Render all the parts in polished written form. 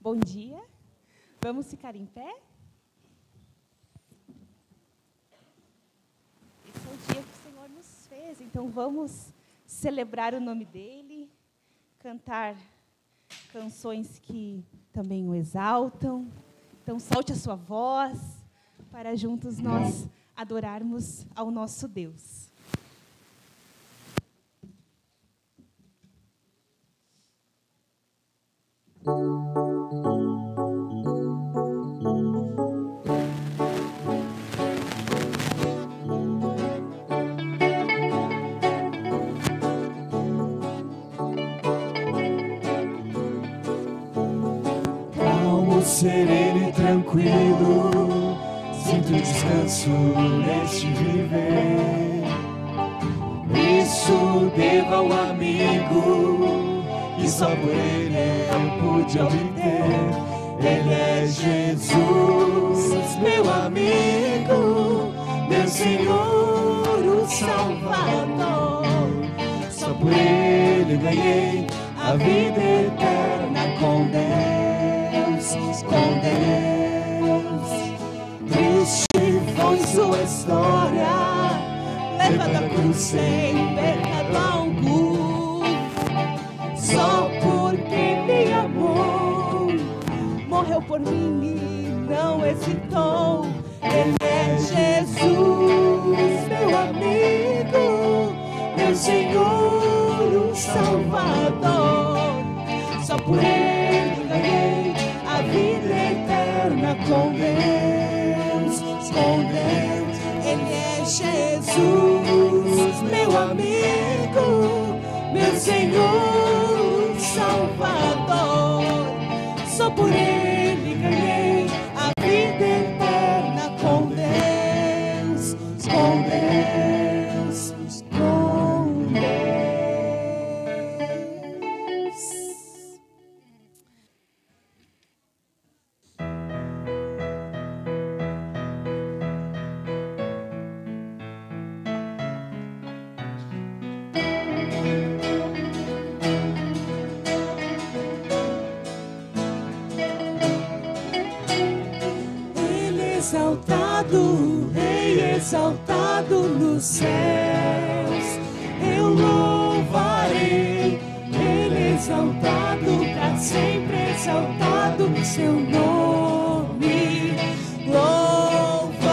Bom dia. Vamos ficar em pé? Esse é o dia que o Senhor nos fez, então vamos celebrar o nome dEle, cantar canções que também o exaltam. Então solte a sua voz para juntos nós adorarmos ao nosso Deus. Sereno e tranquilo, sinto descanso neste viver. Isso devo ao amigo, e só por ele eu pude obter. Ele é Jesus, meu amigo, meu Senhor, o Salvador. Só por ele ganhei a vida eterna com Deus. Com Deus, triste foi sua história, levada à cruz sem pecado algum. Só porque me amou, morreu por mim e não hesitou. Ele é Jesus, meu amigo, meu Senhor, o Salvador. Só por ele ganhei a vida eterna com Deus, com Deus. Ele é Jesus, meu amigo, meu Senhor, Salvador. Só por ele ganhei a vida eterna com Deus, com Deus, com Deus. Exaltado, Rei exaltado nos céus, eu louvarei. Ele exaltado, para sempre exaltado, seu nome louvarei.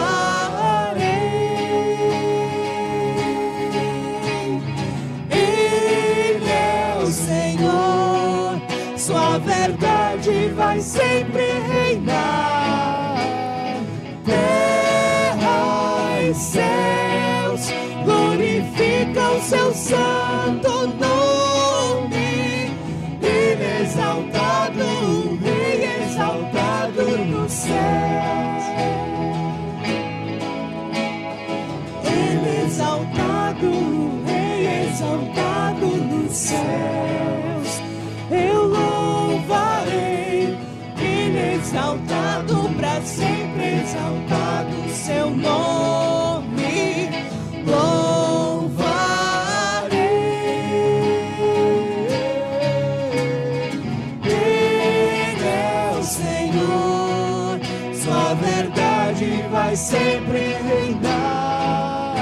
Ele é o Senhor, sua verdade vai sempre reinar. Céus glorificam seu santo nome. Ele exaltado, Rei exaltado nos céus. Ele exaltado, Rei exaltado nos céus. Eu louvarei. Ele exaltado, para sempre exaltado seu nome louvarei. Ele é o Senhor, sua verdade vai sempre reinar.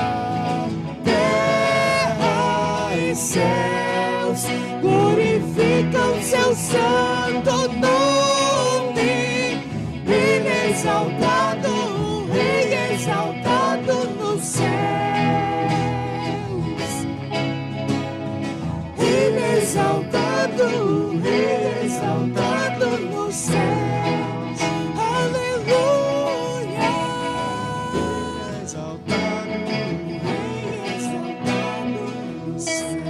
Terra e céus glorificam seu santo nome. Ele é exaltado, Rei exaltado nos céus. Ele é exaltado, Rei exaltado nos céus. Aleluia. Exaltado, Rei exaltado nos céus.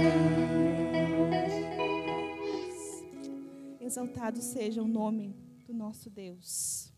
Exaltado seja o nome do nosso Deus.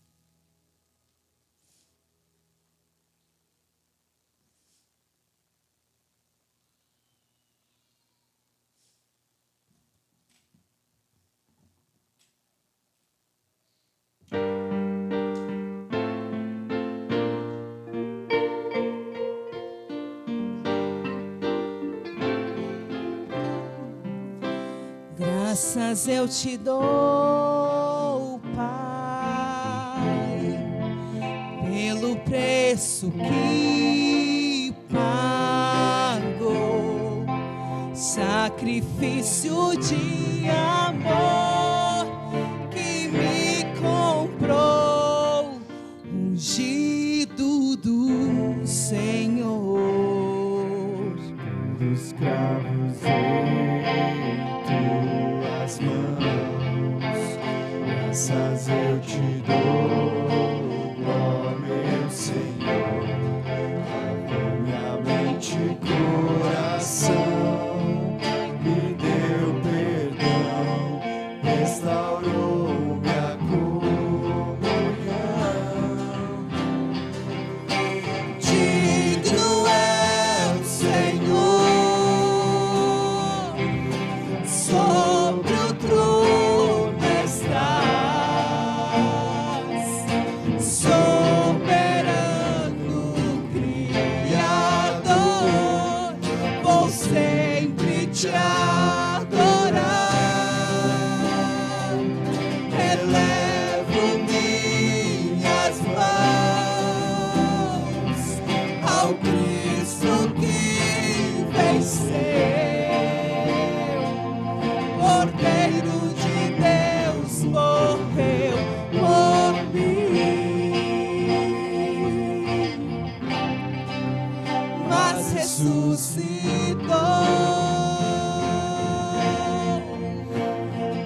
Graças eu te dou, Pai. preço que pagou, sacrifício de amor que me comprou, ungido do Senhor. Dos cravos em tuas mãos, graças eu te dou, ó meu Senhor. Lavou minha mente e coração, me deu perdão, restaurou minha comunhão. Digno é o Senhor, sobre o trono estás, soberano Criador, vou sempre te adorar. Elevo minhas mãos ao Cristo que venceu, Cordeiro de Deus morreu por mim, mas ressuscitou.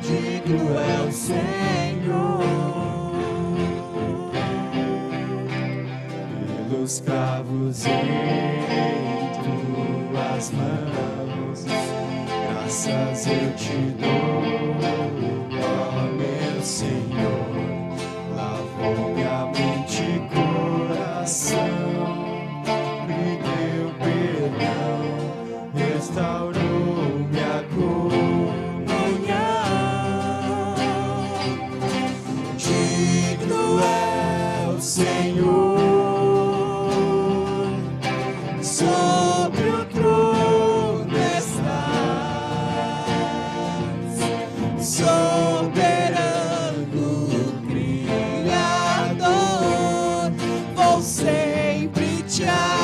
Digno é o Senhor. Pelos cravos em tuas mãos, graças eu te dou, ó meu Senhor. Lavou minha mente e coração, me deu perdão, restaurou minha comunhão. Digno é o Senhor, sobre o trono estás, soberano Criador, vou sempre te adorar.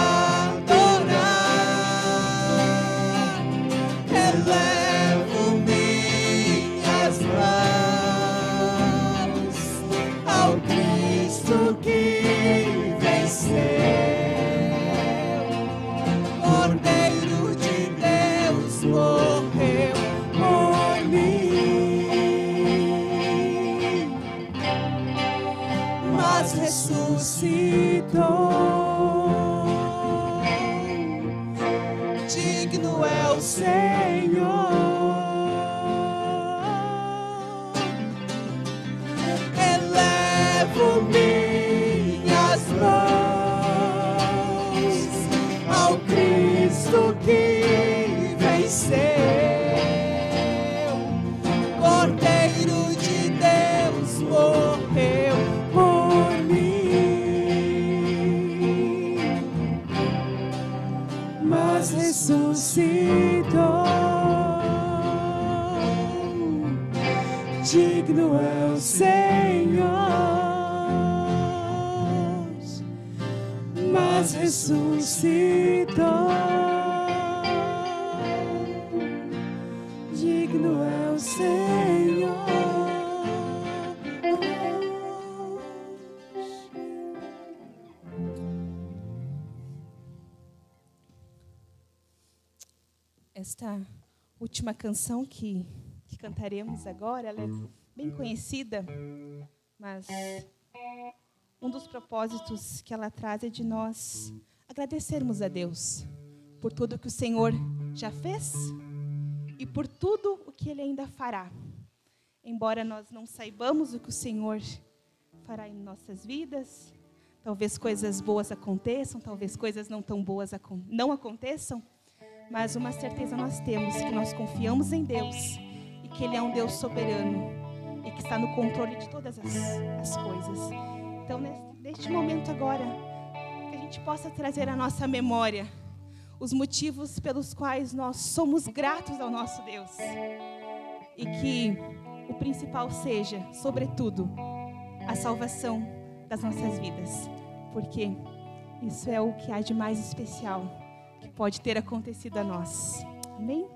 Elevo minhas mãos ao Cristo que venceu, Cordeiro de Deus morreu por mim, mas ressuscitou. Digno é o Senhor. Elevo minhas mãos ao Cristo que venceu, Cordeiro de Deus morreu por mim, mas ressuscitou. Digno é o Senhor, mas ressuscitou. Digno é o Senhor. Esta última canção que cantaremos agora, ela é bem conhecida, mas um dos propósitos que ela traz é de nós agradecermos a Deus por tudo que o Senhor já fez e por tudo o que Ele ainda fará. Embora nós não saibamos o que o Senhor fará em nossas vidas, talvez coisas boas aconteçam, talvez coisas não tão boas não aconteçam, mas uma certeza nós temos, que nós confiamos em Deus e que Ele é um Deus soberano e que está no controle de todas as coisas. Então, neste momento agora, que a gente possa trazer à nossa memória os motivos pelos quais nós somos gratos ao nosso Deus. E que o principal seja, sobretudo, a salvação das nossas vidas. Porque Isso é o que há de mais especial que pode ter acontecido a nós. Amém?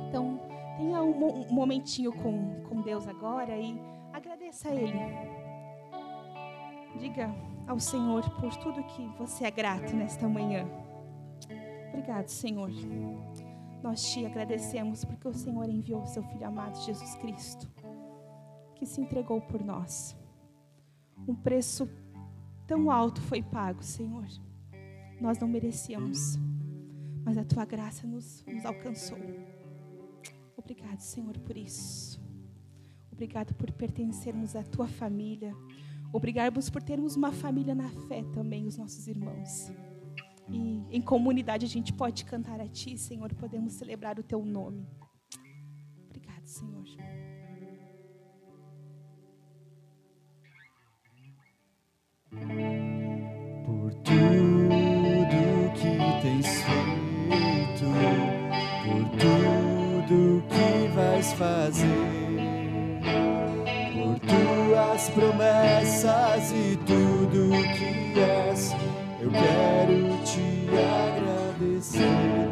Então, tenha um momentinho com Deus agora e agradeça a Ele. Diga ao Senhor por tudo que você é grato nesta manhã. Obrigado, Senhor. Nós te agradecemos porque o Senhor enviou o seu Filho amado, Jesus Cristo, que se entregou por nós. Um preço tão alto foi pago, Senhor. Nós não merecíamos, mas a tua graça nos alcançou. Obrigado, Senhor, por isso. Obrigado por pertencermos à tua família. Obrigado por termos uma família na fé também, os nossos irmãos. E em comunidade a gente pode cantar a ti, Senhor. Podemos celebrar o teu nome. Obrigado, Senhor. Por tudo que tens feito, por tudo que vais fazer, por tuas promessas e tudo que és, eu quero te agradecer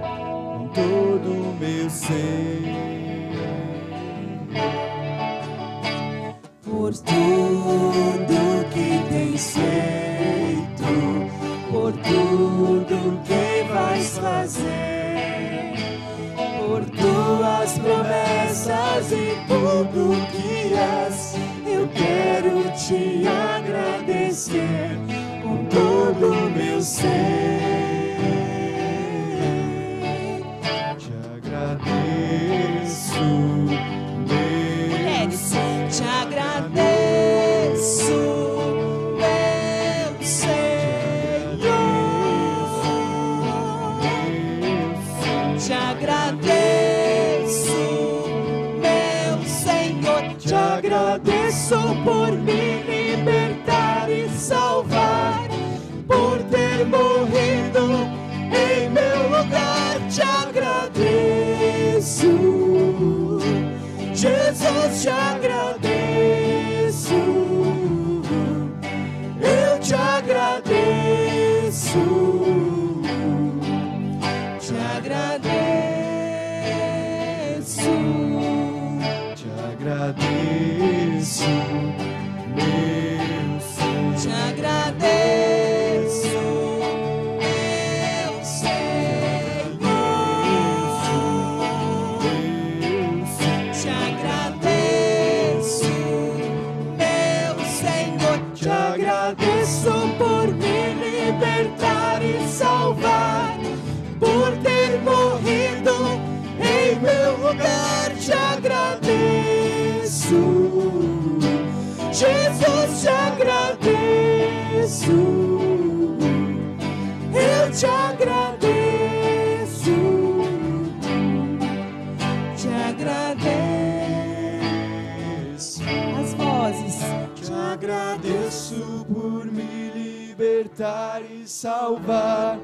com todo o meu ser. Por tudo que tens feito, por tudo que vais fazer, por tuas promessas e tudo que és, eu quero te agradecer com todo o meu ser. Te agradeço, Mulheres, te agradeço, meu Senhor. Te agradeço, meu Senhor. te agradeço por me libertar e salvar, por ter morrido em meu lugar. Te agradeço, Jesus, te agradeço, eu te agradeço, te agradeço, te agradeço, meu Senhor. Te agradeço, meu Senhor. Te agradeço, meu Senhor. Te agradeço por me libertar e salvar, por ter morrido em meu lugar. Te agradeço, Jesus, te agradeço, eu te agradeço, te agradeço. As vozes. Te agradeço por me libertar e salvar,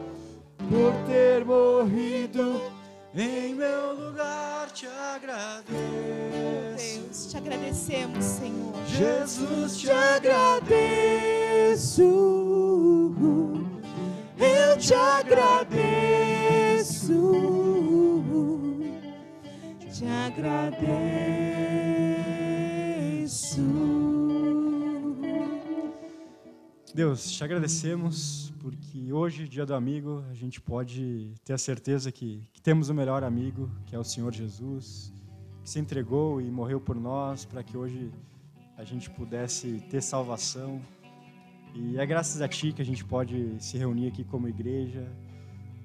por ter morrido em meu lugar. Te agradeço, Deus, te agradecemos, Senhor. Jesus, te agradeço, eu te agradeço, te agradeço. Deus, te agradecemos porque hoje, dia do amigo, a gente pode ter a certeza que temos o melhor amigo, que é o Senhor Jesus, que se entregou e morreu por nós para que hoje a gente pudesse ter salvação. E é graças a Ti que a gente pode se reunir aqui como igreja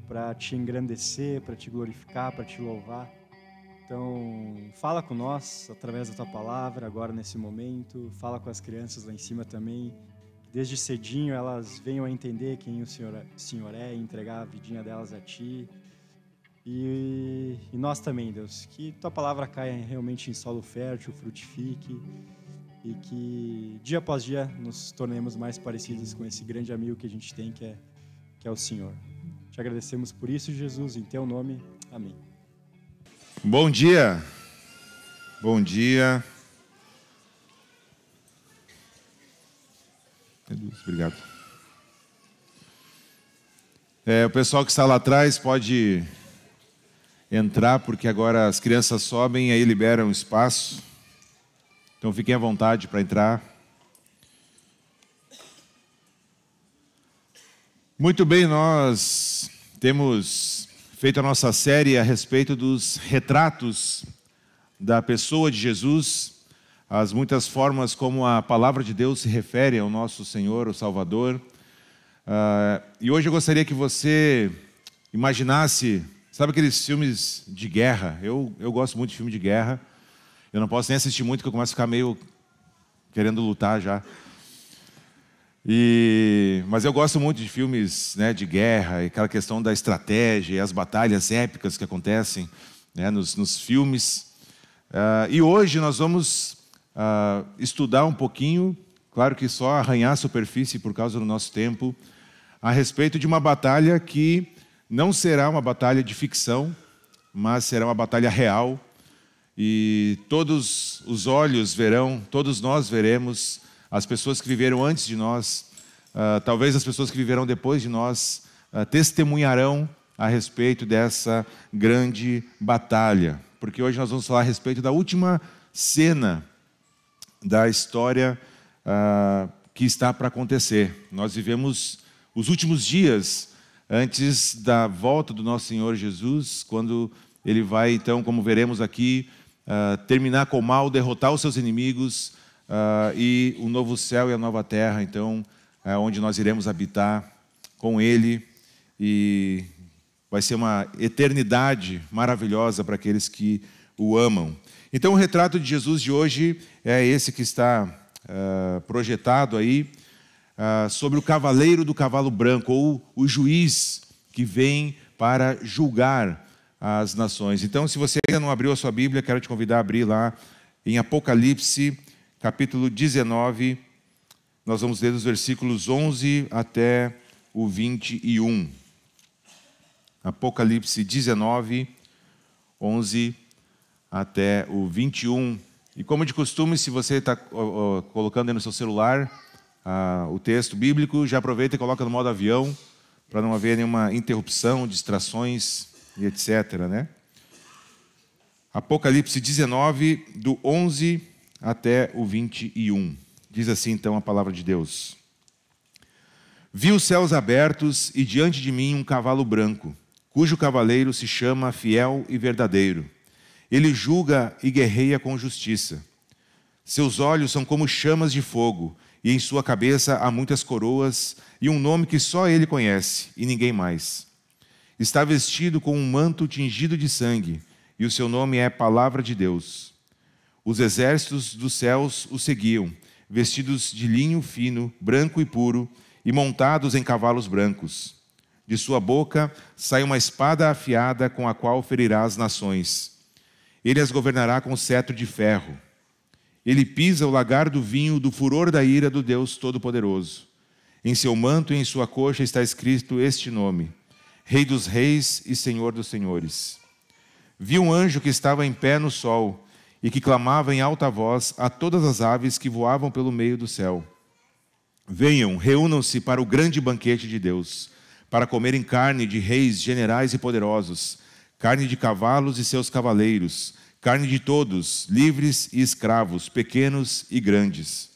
para Te engrandecer, para Te glorificar, para Te louvar. Então, fala com nós através da Tua palavra agora nesse momento, fala com as crianças lá em cima também. Desde cedinho elas venham a entender quem o Senhor é e entregar a vidinha delas a Ti. E nós também, Deus, que Tua palavra caia realmente em solo fértil, frutifique e que dia após dia nos tornemos mais parecidos com esse grande amigo que a gente tem, que é o Senhor. Te agradecemos por isso, Jesus, em Teu nome. Amém. Bom dia. Bom dia. Jesus, obrigado. O pessoal que está lá atrás pode entrar, porque agora as crianças sobem e aí liberam espaço. Então fiquem à vontade para entrar. Muito bem, nós temos feito a nossa série a respeito dos retratos da pessoa de Jesus, as muitas formas como a palavra de Deus se refere ao nosso Senhor, o Salvador. E hoje eu gostaria que você imaginasse, sabe aqueles filmes de guerra? Eu gosto muito de filme de guerra. Eu não posso nem assistir muito, porque eu começo a ficar meio querendo lutar já. Mas eu gosto muito de filmes, né, de guerra, e aquela questão da estratégia, e as batalhas épicas que acontecem, né, nos filmes. E hoje nós vamos estudar um pouquinho, claro que só arranhar a superfície por causa do nosso tempo, a respeito de uma batalha que não será uma batalha de ficção, mas será uma batalha real. E todos os olhos verão, todos nós veremos, as pessoas que viveram antes de nós, talvez as pessoas que viverão depois de nós, testemunharão a respeito dessa grande batalha. Porque hoje nós vamos falar a respeito da última cena da história que está para acontecer. Nós vivemos os últimos dias antes da volta do nosso Senhor Jesus, quando Ele vai, então, como veremos aqui, terminar com o mal, derrotar os seus inimigos, e o novo céu e a nova terra, então, onde nós iremos habitar com Ele, e vai ser uma eternidade maravilhosa para aqueles que o amam. Então, o retrato de Jesus de hoje é esse que está projetado aí, sobre o cavaleiro do cavalo branco, ou o juiz que vem para julgar as nações. Então, se você ainda não abriu a sua Bíblia, quero te convidar a abrir lá em Apocalipse, capítulo 19, nós vamos ler dos versículos 11 até o 21. Apocalipse 19, 11 até o 21. E como de costume, se você está colocando aí no seu celular o texto bíblico, já aproveita e coloca no modo avião, para não haver nenhuma interrupção, distrações e etc., né? Apocalipse 19, do 11 até o 21. Diz assim, então, a palavra de Deus. Vi os céus abertos e diante de mim um cavalo branco, cujo cavaleiro se chama Fiel e Verdadeiro. Ele julga e guerreia com justiça. Seus olhos são como chamas de fogo, e em sua cabeça há muitas coroas e um nome que só ele conhece, e ninguém mais. Está vestido com um manto tingido de sangue, e o seu nome é Palavra de Deus. Os exércitos dos céus o seguiam, vestidos de linho fino, branco e puro, e montados em cavalos brancos. De sua boca sai uma espada afiada com a qual ferirá as nações. Ele as governará com cetro de ferro. Ele pisa o lagar do vinho do furor da ira do Deus Todo-Poderoso. Em seu manto e em sua coxa está escrito este nome: Rei dos Reis e Senhor dos Senhores. Vi um anjo que estava em pé no sol e que clamava em alta voz a todas as aves que voavam pelo meio do céu: Venham, reúnam-se para o grande banquete de Deus, para comerem carne de reis, generais e poderosos, carne de cavalos e seus cavaleiros, carne de todos, livres e escravos, pequenos e grandes.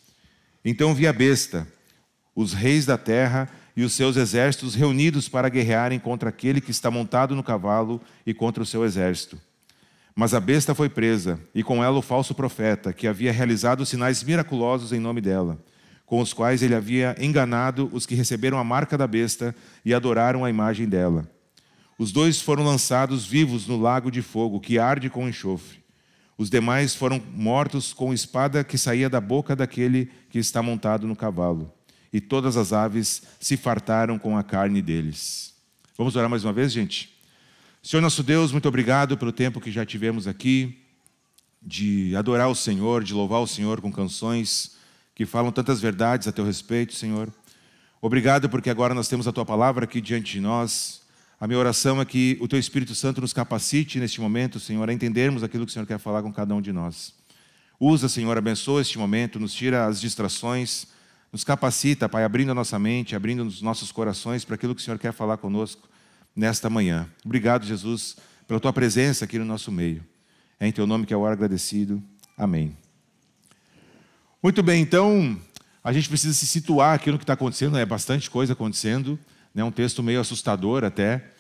Então vi a besta, os reis da terra e os seus exércitos reunidos para guerrearem contra aquele que está montado no cavalo e contra o seu exército. Mas a besta foi presa, e com ela o falso profeta, que havia realizado sinais miraculosos em nome dela, com os quais ele havia enganado os que receberam a marca da besta e adoraram a imagem dela. Os dois foram lançados vivos no lago de fogo, que arde com enxofre. Os demais foram mortos com espada que saía da boca daquele que está montado no cavalo. E todas as aves se fartaram com a carne deles. Vamos orar mais uma vez, gente? Senhor nosso Deus, muito obrigado pelo tempo que já tivemos aqui, de adorar o Senhor, de louvar o Senhor com canções que falam tantas verdades a teu respeito, Senhor. Obrigado porque agora nós temos a tua palavra aqui diante de nós. A minha oração é que o teu Espírito Santo nos capacite neste momento, Senhor, a entendermos aquilo que o Senhor quer falar com cada um de nós. Usa, Senhor, abençoa este momento, nos tira as distrações, Nos capacita, Pai, abrindo a nossa mente, abrindo os nossos corações para aquilo que o Senhor quer falar conosco nesta manhã. Obrigado, Jesus, pela Tua presença aqui no nosso meio. É em Teu nome que eu oro agradecido. Amém. Muito bem, então, a gente precisa se situar aqui no que está acontecendo, é bastante coisa acontecendo, né? Um texto meio assustador até.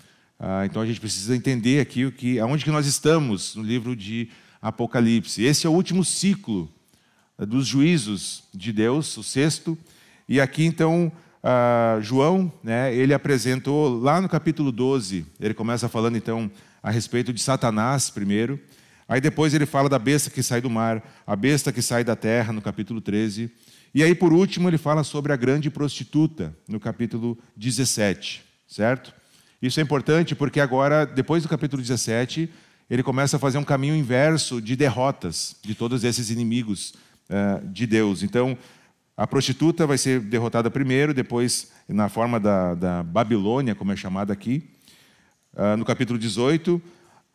Então a gente precisa entender aqui aonde que nós estamos no livro de Apocalipse. Esse é o último ciclo dos juízos de Deus, o sexto. E aqui então João, né, ele apresentou lá no capítulo 12, ele começa falando então a respeito de Satanás primeiro. Aí depois ele fala da besta que sai do mar, a besta que sai da terra, no capítulo 13. E aí por último ele fala sobre a grande prostituta, no capítulo 17, certo? Isso é importante porque agora, depois do capítulo 17, ele começa a fazer um caminho inverso de derrotas de todos esses inimigos de Deus. Então, a prostituta vai ser derrotada primeiro, depois na forma da Babilônia, como é chamada aqui, no capítulo 18.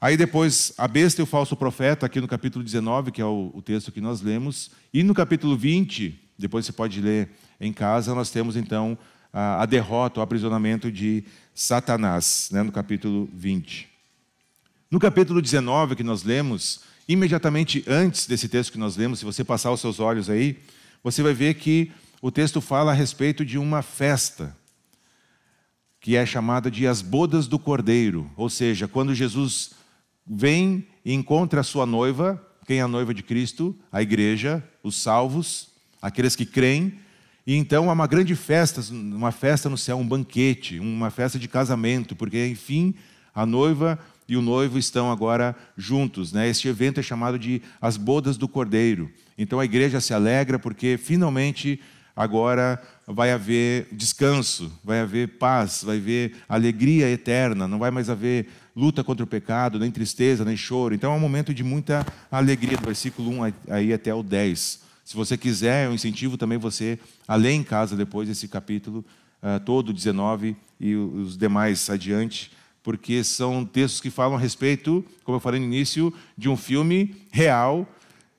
Aí depois a besta e o falso profeta, aqui no capítulo 19, que é o texto que nós lemos. E no capítulo 20, depois você pode ler em casa, nós temos então a derrota, o aprisionamento de Satanás, né, no capítulo 20. No capítulo 19 que nós lemos, imediatamente antes desse texto que nós lemos, se você passar os seus olhos aí, você vai ver que o texto fala a respeito de uma festa, que é chamada de as bodas do Cordeiro, ou seja, quando Jesus vem e encontra a sua noiva, quem é a noiva de Cristo? A igreja, os salvos, aqueles que creem. E então há uma grande festa, uma festa no céu, um banquete, uma festa de casamento, porque enfim a noiva e o noivo estão agora juntos, né? Este evento é chamado de as bodas do Cordeiro. Então a igreja se alegra porque finalmente agora vai haver descanso, vai haver paz, vai haver alegria eterna, não vai mais haver luta contra o pecado, nem tristeza, nem choro. Então é um momento de muita alegria, do versículo 1 aí até o 10. Se você quiser, eu incentivo também você a ler em casa depois esse capítulo todo, 19 e os demais adiante, porque são textos que falam a respeito, como eu falei no início, de um filme real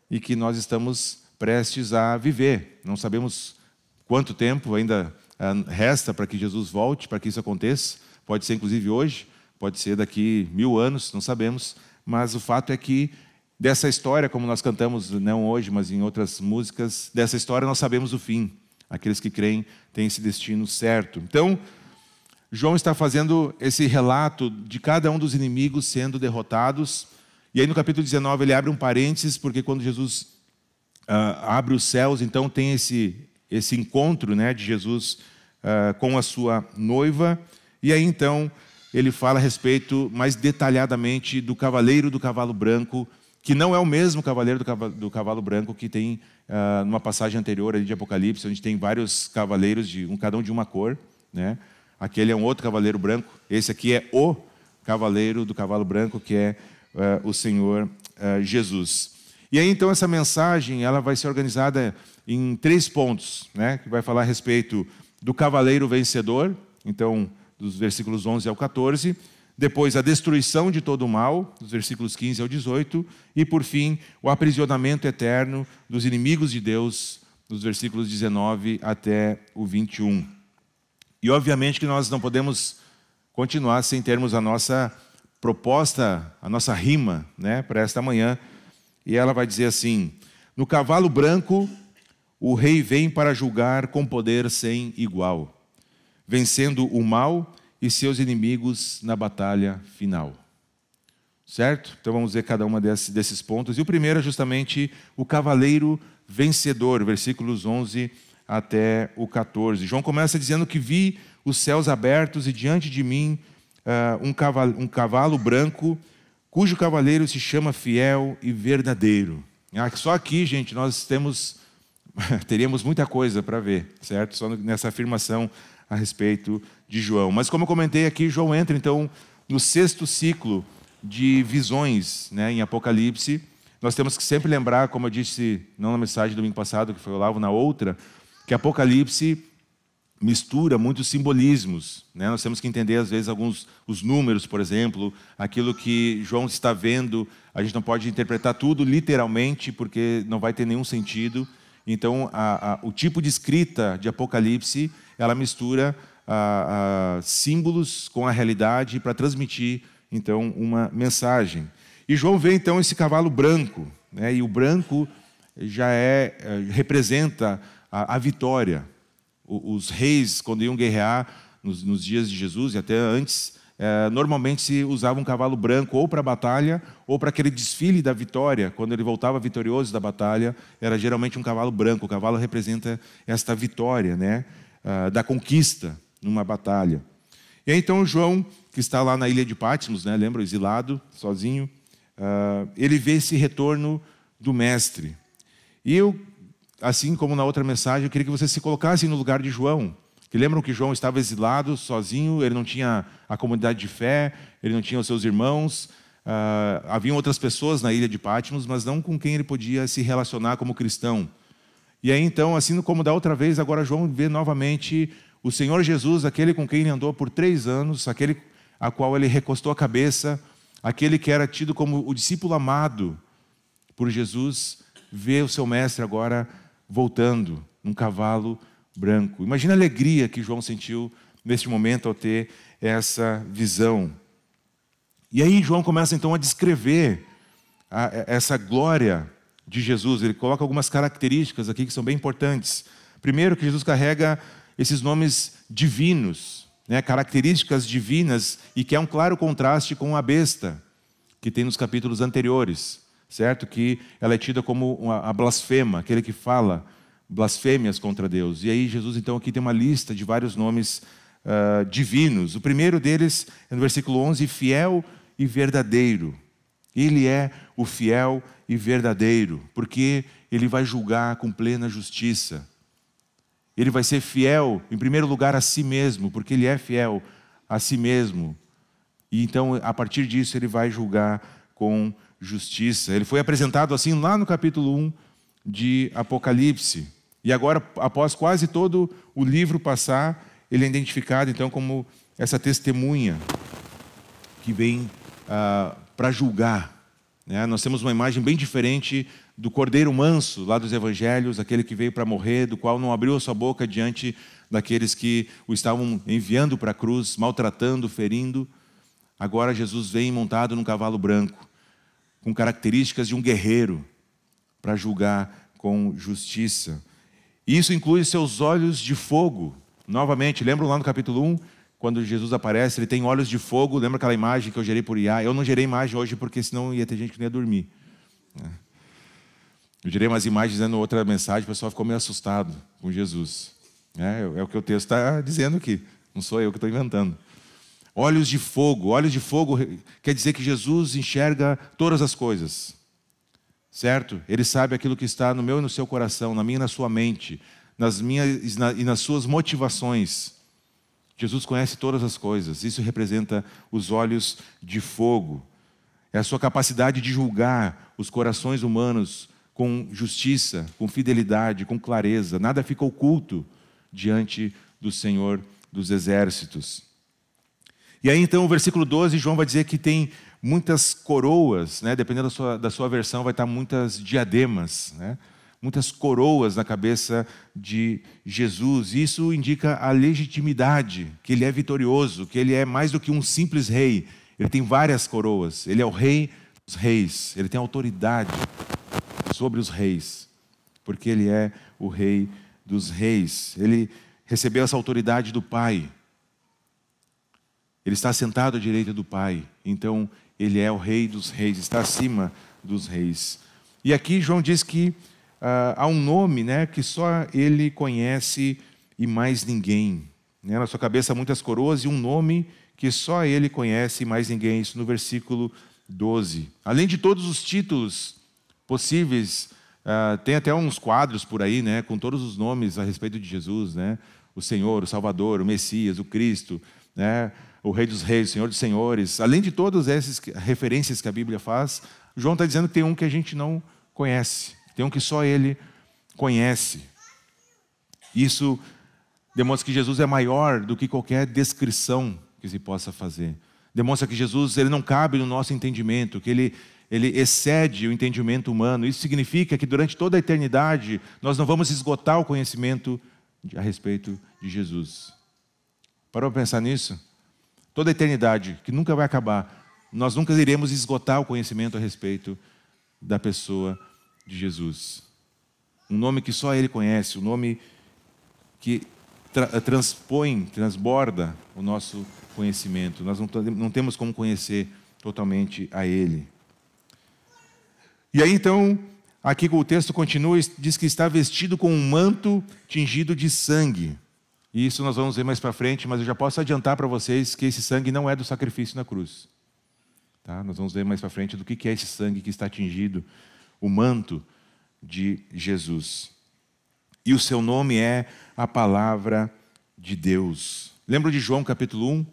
e que nós estamos prestes a viver. Não sabemos quanto tempo ainda resta para que Jesus volte, para que isso aconteça. Pode ser inclusive hoje, pode ser daqui 1000 anos, não sabemos. Mas o fato é que dessa história, como nós cantamos não hoje, mas em outras músicas, dessa história nós sabemos o fim. Aqueles que creem têm esse destino certo. Então, João está fazendo esse relato de cada um dos inimigos sendo derrotados. E aí no capítulo 19 ele abre um parênteses, porque quando Jesus abre os céus, então tem esse encontro, né, de Jesus com a sua noiva. E aí então ele fala a respeito mais detalhadamente do cavaleiro do cavalo branco, que não é o mesmo cavaleiro do cavalo branco que tem numa passagem anterior ali de Apocalipse, onde tem vários cavaleiros, cada um de uma cor, né? Aquele é um outro cavaleiro branco, esse aqui é o cavaleiro do cavalo branco, que é o Senhor Jesus. E aí então essa mensagem ela vai ser organizada em 3 pontos, né? Que vai falar a respeito do cavaleiro vencedor, então dos versículos 11 ao 14, depois a destruição de todo o mal, dos versículos 15 ao 18, e por fim o aprisionamento eterno dos inimigos de Deus, dos versículos 19 até o 21. E obviamente que nós não podemos continuar sem termos a nossa proposta, a nossa rima, né, para esta manhã. E ela vai dizer assim: no cavalo branco o rei vem para julgar com poder sem igual, vencendo o mal e seus inimigos na batalha final. Certo? Então vamos ver cada uma desses pontos. E o primeiro é justamente o cavaleiro vencedor, versículos 11 até o 14. João começa dizendo que vi os céus abertos e diante de mim um cavalo branco, cujo cavaleiro se chama Fiel e Verdadeiro. Só aqui, gente, nós teríamos muita coisa para ver, certo? Só nessa afirmação a respeito de João. Mas como eu comentei aqui, João entra então no 6º ciclo de visões, né, em Apocalipse. Nós temos que sempre lembrar, como eu disse, não na mensagem do domingo passado, que foi o Olavo, na outra, que Apocalipse mistura muitos simbolismos, né? Nós temos que entender, às vezes, os números, por exemplo, aquilo que João está vendo, a gente não pode interpretar tudo literalmente, porque não vai ter nenhum sentido. Então, o tipo de escrita de Apocalipse, ela mistura símbolos com a realidade para transmitir, então, uma mensagem. E João vê, então, esse cavalo branco, né? E o branco já representa a vitória. Os reis, quando iam guerrear nos dias de Jesus e até antes, normalmente se usava um cavalo branco ou para a batalha ou para aquele desfile da vitória. Quando ele voltava vitorioso da batalha, era geralmente um cavalo branco. O cavalo representa esta vitória, né? Da conquista numa batalha. E aí, então, João, que está lá na ilha de Patmos, né? Lembra, exilado, sozinho, ele vê esse retorno do Mestre. E eu, assim como na outra mensagem, eu queria que vocês se colocassem no lugar de João. Que lembram que João estava exilado, sozinho, ele não tinha a comunidade de fé, ele não tinha os seus irmãos, haviam outras pessoas na ilha de Patmos, mas não com quem ele podia se relacionar como cristão. E aí, então, assim como da outra vez, agora João vê novamente o Senhor Jesus, aquele com quem ele andou por 3 anos, aquele a qual ele recostou a cabeça, aquele que era tido como o discípulo amado por Jesus, vê o seu mestre agora voltando num cavalo branco. Imagina a alegria que João sentiu neste momento ao ter essa visão. E aí João começa então a descrever essa glória de Jesus. Ele coloca algumas características aqui que são bem importantes. Primeiro, que Jesus carrega esses nomes divinos, né, características divinas, e que é um claro contraste com a besta que tem nos capítulos anteriores, certo? Que ela é tida como a blasfema, aquele que fala blasfêmias contra Deus. E aí Jesus então aqui tem uma lista de vários nomes divinos. O primeiro deles é no versículo 11, fiel e verdadeiro. Ele é o fiel e verdadeiro, porque ele vai julgar com plena justiça. Ele vai ser fiel, em primeiro lugar, a si mesmo, porque ele é fiel a si mesmo. E então, a partir disso, ele vai julgar com justiça. Ele foi apresentado assim lá no capítulo 1 de Apocalipse. E agora, após quase todo o livro passar, ele é identificado então como essa testemunha que vem para julgar. Né? Nós temos uma imagem bem diferente do Cordeiro Manso, lá dos Evangelhos, aquele que veio para morrer, do qual não abriu a sua boca diante daqueles que o estavam enviando para a cruz, maltratando, ferindo. Agora Jesus vem montado num cavalo branco, com características de um guerreiro, para julgar com justiça. E isso inclui seus olhos de fogo. Novamente, lembram lá no capítulo 1, quando Jesus aparece, ele tem olhos de fogo. Lembra aquela imagem que eu gerei por IA? Eu não gerei imagem hoje, porque senão ia ter gente que não ia dormir. Eu gerei umas imagens dizendo outra mensagem, o pessoal ficou meio assustado com Jesus. É o que o texto está dizendo aqui, não sou eu que estou inventando. Olhos de fogo quer dizer que Jesus enxerga todas as coisas, certo? Ele sabe aquilo que está no meu e no seu coração, na minha e na sua mente, nas minhas e nas suas motivações. Jesus conhece todas as coisas, isso representa os olhos de fogo. É a sua capacidade de julgar os corações humanos com justiça, com fidelidade, com clareza. Nada fica oculto diante do Senhor dos Exércitos. E aí então o versículo 12, João vai dizer que tem muitas coroas, né? Dependendo da sua versão, vai estar muitas diademas, né? Muitas coroas na cabeça de Jesus. Isso indica a legitimidade, que ele é vitorioso, que ele é mais do que um simples rei. Ele tem várias coroas, ele é o rei dos reis, ele tem autoridade sobre os reis, porque ele é o rei dos reis. Ele recebeu essa autoridade do Pai. Ele está sentado à direita do Pai. Então, ele é o rei dos reis, está acima dos reis. E aqui João diz que há um nome, né, que só ele conhece e mais ninguém. Né? Na sua cabeça, muitas coroas e um nome que só ele conhece e mais ninguém. Isso no versículo 12. Além de todos os títulos possíveis, tem até uns quadros por aí, né, com todos os nomes a respeito de Jesus, né? O Senhor, o Salvador, o Messias, o Cristo, né? O Rei dos Reis, o Senhor dos Senhores. Além de todas essas referências que a Bíblia faz, João está dizendo que tem um que a gente não conhece, tem um que só ele conhece. Isso demonstra que Jesus é maior do que qualquer descrição que se possa fazer. Demonstra que Jesus ele não cabe no nosso entendimento, que ele ele excede o entendimento humano. Isso significa que durante toda a eternidade nós não vamos esgotar o conhecimento a respeito de Jesus. Parou para pensar nisso? Toda a eternidade, que nunca vai acabar, nós nunca iremos esgotar o conhecimento a respeito da pessoa de Jesus. Um nome que só Ele conhece, um nome que transborda o nosso conhecimento. Nós não temos como conhecer totalmente a Ele. E aí então, aqui o texto continua, diz que está vestido com um manto tingido de sangue. E isso nós vamos ver mais para frente, mas eu já posso adiantar para vocês que esse sangue não é do sacrifício na cruz. Tá? Nós vamos ver mais para frente do que é esse sangue que está tingido, o manto de Jesus. E o seu nome é a palavra de Deus. Lembra de João capítulo 1?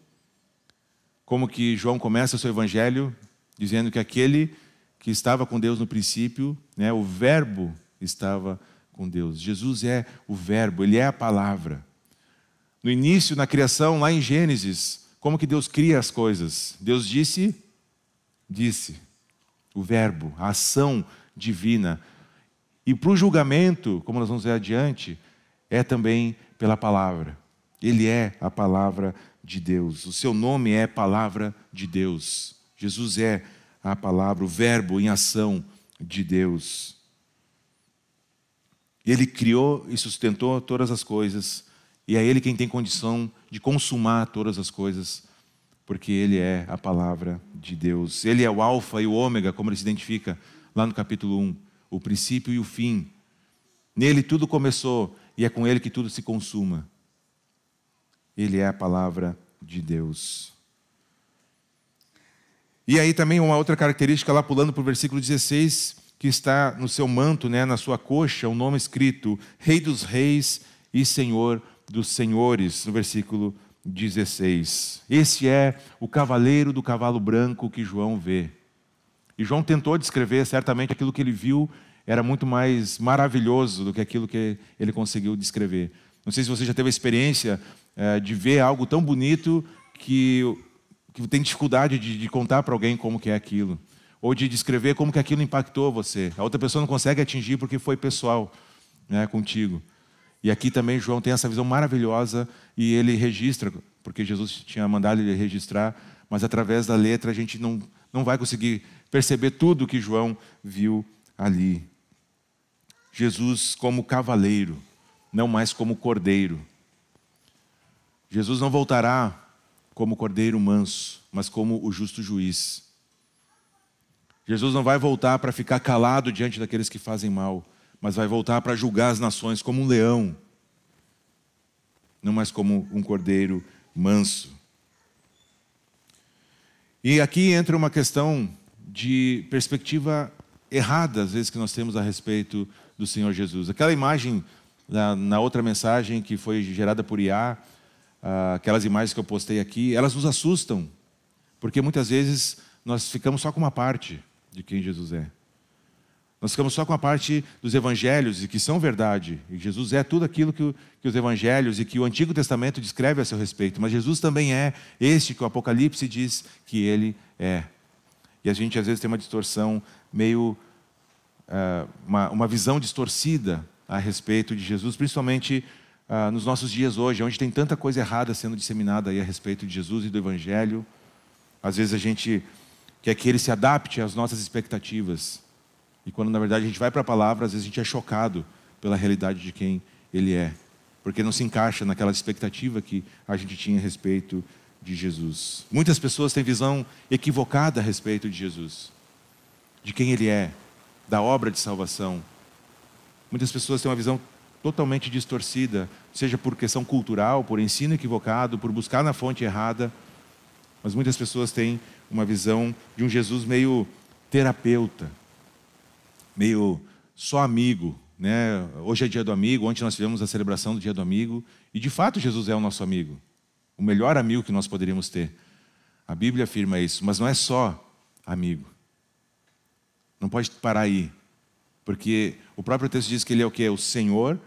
Como que João começa o seu evangelho dizendo que aquele que estava com Deus no princípio, né, o verbo estava com Deus. Jesus é o verbo, ele é a palavra. No início, na criação, lá em Gênesis, como que Deus cria as coisas? Deus disse. O verbo, a ação divina. E para o julgamento, como nós vamos ver adiante, é também pela palavra. Ele é a palavra de Deus. O seu nome é palavra de Deus. Jesus é a palavra, o verbo em ação de Deus. Ele criou e sustentou todas as coisas. E é Ele quem tem condição de consumar todas as coisas, porque Ele é a palavra de Deus. Ele é o alfa e o ômega, como Ele se identifica lá no capítulo 1. O princípio e o fim. Nele tudo começou e é com Ele que tudo se consuma. Ele é a palavra de Deus. E aí também uma outra característica, lá pulando para o versículo 16, que está no seu manto, né, na sua coxa, um nome escrito, Rei dos Reis e Senhor dos Senhores, no versículo 16. Esse é o cavaleiro do cavalo branco que João vê. E João tentou descrever, certamente aquilo que ele viu era muito mais maravilhoso do que aquilo que ele conseguiu descrever. Não sei se você já teve a experiência de ver algo tão bonito que tem dificuldade de contar para alguém como que é aquilo. Ou de descrever como que aquilo impactou você. A outra pessoa não consegue atingir porque foi pessoal, né, contigo. E aqui também João tem essa visão maravilhosa e ele registra, porque Jesus tinha mandado ele registrar, mas através da letra a gente não vai conseguir perceber tudo que João viu ali. Jesus como cavaleiro, não mais como cordeiro. Jesus não voltará como cordeiro manso, mas como o justo juiz. Jesus não vai voltar para ficar calado diante daqueles que fazem mal, mas vai voltar para julgar as nações como um leão, não mais como um cordeiro manso. E aqui entra uma questão de perspectiva errada, às vezes, que nós temos a respeito do Senhor Jesus. Aquela imagem, na outra mensagem que foi gerada por Iá, aquelas imagens que eu postei aqui, elas nos assustam, porque muitas vezes nós ficamos só com uma parte de quem Jesus é. Nós ficamos só com a parte dos evangelhos, e que são verdade. E Jesus é tudo aquilo que os evangelhos e que o Antigo Testamento descreve a seu respeito. Mas Jesus também é este que o Apocalipse diz que Ele é. E a gente às vezes tem uma distorção meio... uma visão distorcida a respeito de Jesus, principalmente nos nossos dias hoje, onde tem tanta coisa errada sendo disseminada aí a respeito de Jesus e do Evangelho. Às vezes a gente quer que Ele se adapte às nossas expectativas. E quando na verdade a gente vai para a palavra, às vezes a gente é chocado pela realidade de quem Ele é. Porque não se encaixa naquela expectativa que a gente tinha a respeito de Jesus. Muitas pessoas têm visão equivocada a respeito de Jesus. De quem Ele é, da obra de salvação. Muitas pessoas têm uma visão totalmente distorcida, seja por questão cultural, por ensino equivocado, por buscar na fonte errada. Mas muitas pessoas têm uma visão de um Jesus meio terapeuta, meio só amigo, né? Hoje é dia do amigo, ontem nós tivemos a celebração do dia do amigo, e de fato Jesus é o nosso amigo, o melhor amigo que nós poderíamos ter. A Bíblia afirma isso, mas não é só amigo. Não pode parar aí, porque o próprio texto diz que Ele é o quê? O Senhor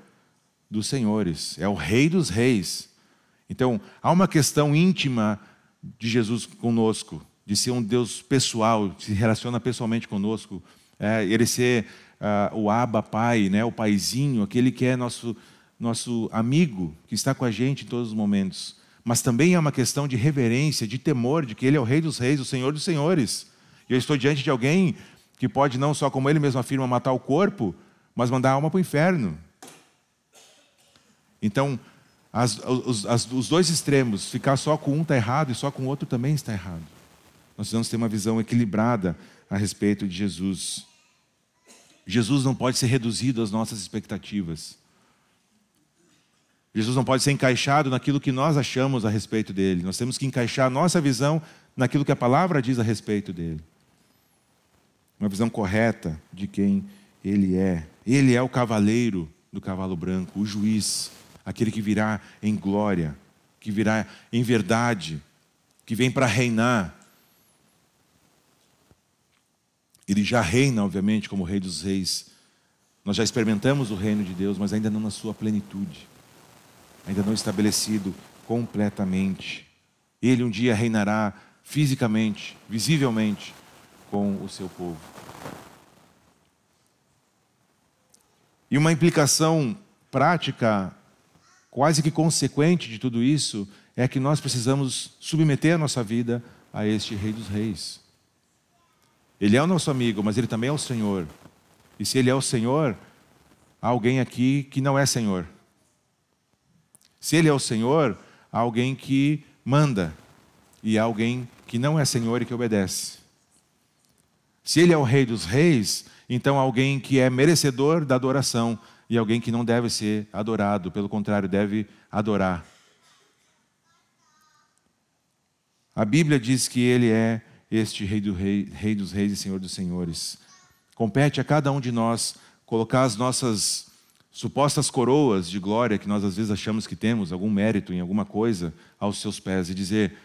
dos senhores, é o Rei dos reis. Então, há uma questão íntima de Jesus conosco, de ser um Deus pessoal, se relaciona pessoalmente conosco, ele ser o Abba Pai, né? O paizinho, aquele que é nosso amigo, que está com a gente em todos os momentos. Mas também é uma questão de reverência, de temor, de que Ele é o Rei dos Reis, o Senhor dos Senhores. E eu estou diante de alguém que pode não só, como Ele mesmo afirma, matar o corpo, mas mandar a alma para o inferno. Então, os dois extremos, ficar só com um está errado e só com o outro também está errado. Nós precisamos ter uma visão equilibrada a respeito de Jesus. Jesus não pode ser reduzido às nossas expectativas. Jesus não pode ser encaixado naquilo que nós achamos a respeito dele. Nós temos que encaixar a nossa visão naquilo que a palavra diz a respeito dele. Uma visão correta de quem ele é. Ele é o cavaleiro do cavalo branco, o juiz, aquele que virá em glória, que virá em verdade, que vem para reinar. Ele já reina, obviamente, como Rei dos Reis. Nós já experimentamos o reino de Deus, mas ainda não na sua plenitude. Ainda não estabelecido completamente. Ele um dia reinará fisicamente, visivelmente, com o seu povo. E uma implicação prática, quase que consequente de tudo isso, é que nós precisamos submeter a nossa vida a este Rei dos Reis. Ele é o nosso amigo, mas Ele também é o Senhor. E se Ele é o Senhor, há alguém aqui que não é Senhor. Se Ele é o Senhor, há alguém que manda. E há alguém que não é Senhor e que obedece. Se Ele é o Rei dos Reis, então há alguém que é merecedor da adoração. E alguém que não deve ser adorado, pelo contrário, deve adorar. A Bíblia diz que Ele é este Rei dos Reis e Senhor dos Senhores. Compete a cada um de nós colocar as nossas supostas coroas de glória, que nós às vezes achamos que temos, algum mérito em alguma coisa, aos seus pés e dizer: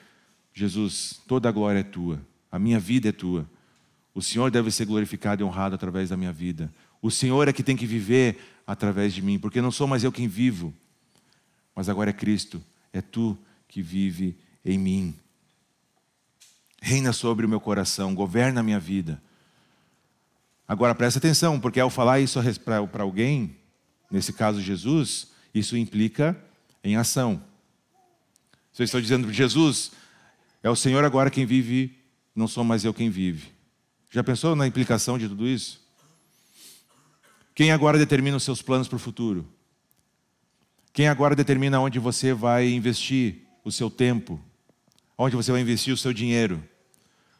Jesus, toda a glória é tua, a minha vida é tua. O Senhor deve ser glorificado e honrado através da minha vida. O Senhor é que tem que viver através de mim, porque não sou mais eu quem vivo, mas agora é Cristo, é tu que vive em mim. Reina sobre o meu coração, governa a minha vida. Agora presta atenção, porque ao falar isso para alguém, nesse caso Jesus, isso implica em ação. Se eu estou dizendo: Jesus, é o Senhor agora quem vive, não sou mais eu quem vive. Já pensou na implicação de tudo isso? Quem agora determina os seus planos para o futuro? Quem agora determina onde você vai investir o seu tempo? Onde você vai investir o seu dinheiro?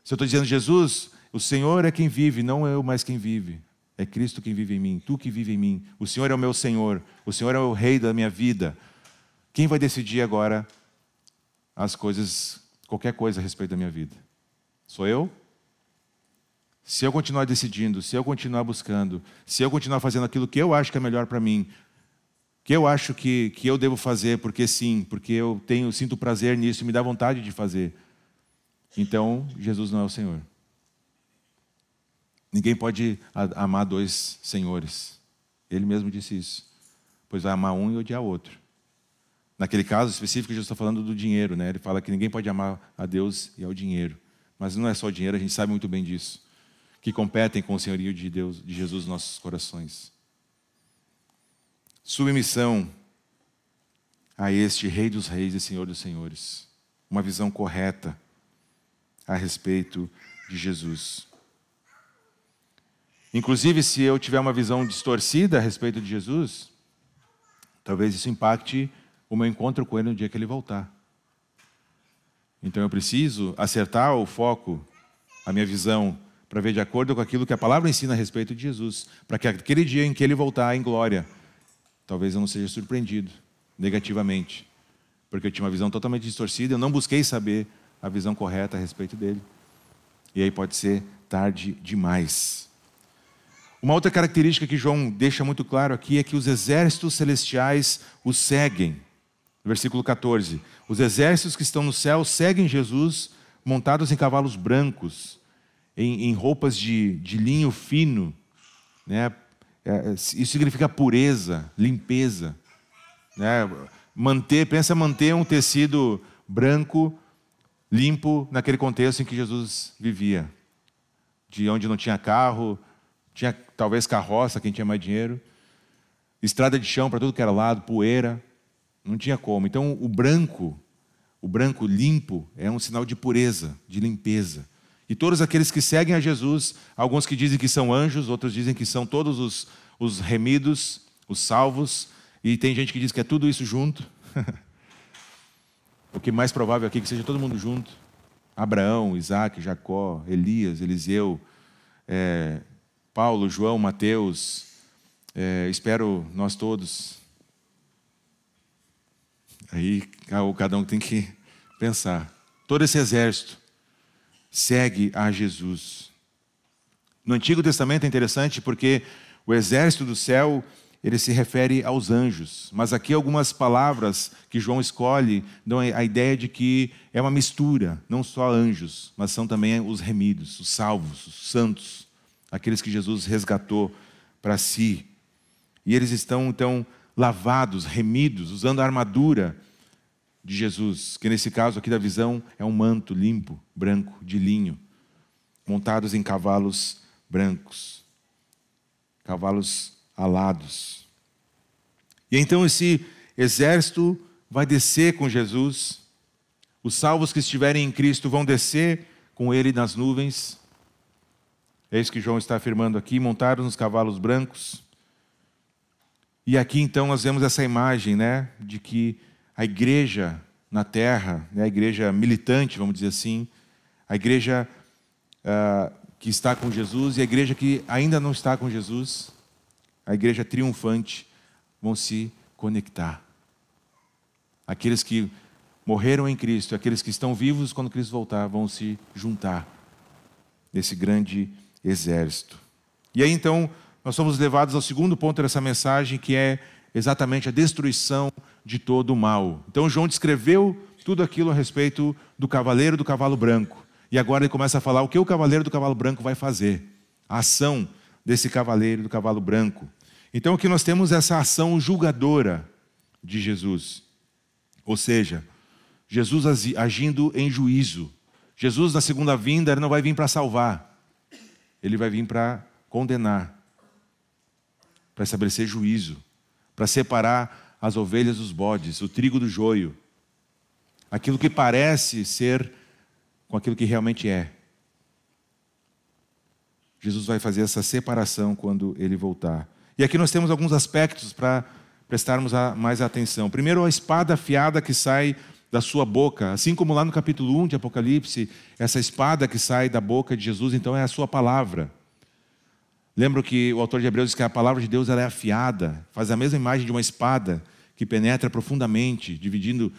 Se eu estou dizendo: Jesus, o Senhor é quem vive, não eu mais quem vive. É Cristo quem vive em mim, tu que vive em mim. O Senhor é o meu Senhor, o Senhor é o Rei da minha vida. Quem vai decidir agora as coisas, qualquer coisa a respeito da minha vida? Sou eu? Se eu continuar decidindo, se eu continuar buscando, se eu continuar fazendo aquilo que eu acho que é melhor para mim, que eu acho que eu devo fazer porque sim, porque eu sinto prazer nisso e me dá vontade de fazer, então Jesus não é o Senhor. Ninguém pode amar dois senhores. Ele mesmo disse isso. Pois vai amar um e odiar outro. Naquele caso específico, Jesus está falando do dinheiro, né? Ele fala que ninguém pode amar a Deus e ao dinheiro. Mas não é só o dinheiro, a gente sabe muito bem disso. Que competem com o senhorio de Deus, de Jesus nos nossos corações. Submissão a este Rei dos Reis e Senhor dos Senhores. Uma visão correta a respeito de Jesus. Inclusive, se eu tiver uma visão distorcida a respeito de Jesus, talvez isso impacte o meu encontro com Ele no dia que Ele voltar. Então eu preciso acertar o foco, a minha visão, para ver de acordo com aquilo que a palavra ensina a respeito de Jesus, para que aquele dia em que Ele voltar em glória, talvez eu não seja surpreendido negativamente, porque eu tinha uma visão totalmente distorcida, eu não busquei saber a visão correta a respeito dele. E aí pode ser tarde demais. Uma outra característica que João deixa muito claro aqui é que os exércitos celestiais o seguem. Versículo 14. Os exércitos que estão no céu seguem Jesus montados em cavalos brancos, em roupas de linho fino. Né? Isso significa pureza, limpeza. Né? Pensa manter um tecido branco limpo naquele contexto em que Jesus vivia, de onde não tinha carro, tinha talvez carroça, quem tinha mais dinheiro, estrada de chão para tudo que era lado, poeira, não tinha como. Então o branco limpo é um sinal de pureza, de limpeza. E todos aqueles que seguem a Jesus, alguns que dizem que são anjos, outros dizem que são todos os remidos, os salvos, e tem gente que diz que é tudo isso junto. O que é mais provável aqui é que seja todo mundo junto. Abraão, Isaac, Jacó, Elias, Eliseu, Paulo, João, Mateus, espero nós todos. Aí cada um tem que pensar. Todo esse exército segue a Jesus. No Antigo Testamento é interessante porque o exército do céu, ele se refere aos anjos. Mas aqui algumas palavras que João escolhe dão a ideia de que é uma mistura, não só anjos, mas são também os remidos, os salvos, os santos, aqueles que Jesus resgatou para si. E eles estão, então, lavados, remidos, usando a armadura de Jesus, que nesse caso aqui da visão é um manto limpo, branco, de linho, montados em cavalos brancos, cavalos alados. E então esse exército vai descer com Jesus, os salvos que estiverem em Cristo vão descer com ele nas nuvens. É isso que João está afirmando aqui, montados nos cavalos brancos. E aqui então nós vemos essa imagem, né, de que a igreja na terra, né, a igreja militante, vamos dizer assim, a igreja que está com Jesus e a igreja que ainda não está com Jesus, a igreja triunfante, vão se conectar. Aqueles que morreram em Cristo, aqueles que estão vivos quando Cristo voltar, vão se juntar nesse grande exército. E aí então nós somos levados ao segundo ponto dessa mensagem, que é exatamente a destruição de todo o mal. Então João descreveu tudo aquilo a respeito do cavaleiro do cavalo branco. E agora ele começa a falar o que o cavaleiro do cavalo branco vai fazer. A ação desse cavaleiro do cavalo branco. Então aqui nós temos essa ação julgadora de Jesus. Ou seja, Jesus agindo em juízo. Jesus na segunda vinda, ele não vai vir para salvar. Ele vai vir para condenar. Para estabelecer juízo. Para separar as ovelhas dos bodes, o trigo do joio. Aquilo que parece ser com aquilo que realmente é. Jesus vai fazer essa separação quando ele voltar. E aqui nós temos alguns aspectos para prestarmos mais atenção. Primeiro, a espada afiada que sai da sua boca. Assim como lá no capítulo 1 de Apocalipse, essa espada que sai da boca de Jesus, então é a sua palavra. Lembro que o autor de Hebreus diz que a palavra de Deus ela é afiada, faz a mesma imagem de uma espada que penetra profundamente, dividindo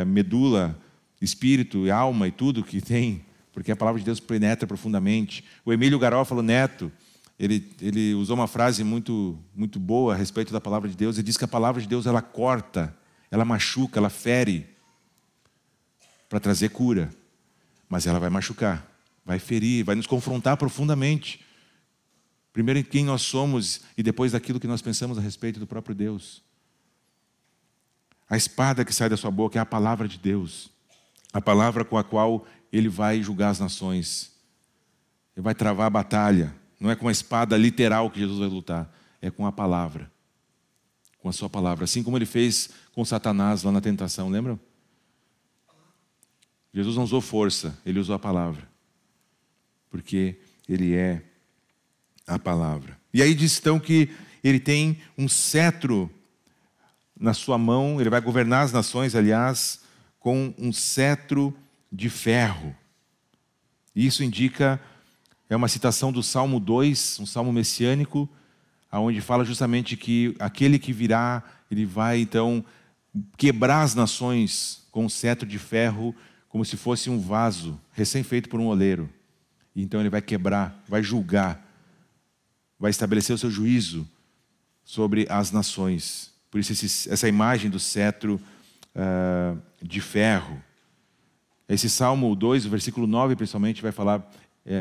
medula, espírito e alma e tudo que tem, porque a palavra de Deus penetra profundamente. O Emílio Garófalo Neto, ele usou uma frase muito, muito boa a respeito da palavra de Deus. Ele diz que a palavra de Deus ela corta, ela machuca, ela fere para trazer cura, mas ela vai machucar, vai ferir, vai nos confrontar profundamente. Primeiro em quem nós somos e depois daquilo que nós pensamos a respeito do próprio Deus. A espada que sai da sua boca é a palavra de Deus. A palavra com a qual ele vai julgar as nações. Ele vai travar a batalha. Não é com a espada literal que Jesus vai lutar. É com a palavra. Com a sua palavra. Assim como ele fez com Satanás lá na tentação, lembram? Jesus não usou força, ele usou a palavra. Porque ele é a palavra. E aí diz então que ele tem um cetro na sua mão, ele vai governar as nações, aliás, com um cetro de ferro. E isso indica, é uma citação do Salmo 2, um salmo messiânico, onde fala justamente que aquele que virá, ele vai então quebrar as nações com um cetro de ferro, como se fosse um vaso recém-feito por um oleiro. E então ele vai quebrar, vai julgar, vai estabelecer o seu juízo sobre as nações. Por isso essa imagem do cetro de ferro. Esse Salmo 2, o versículo 9, principalmente, vai falar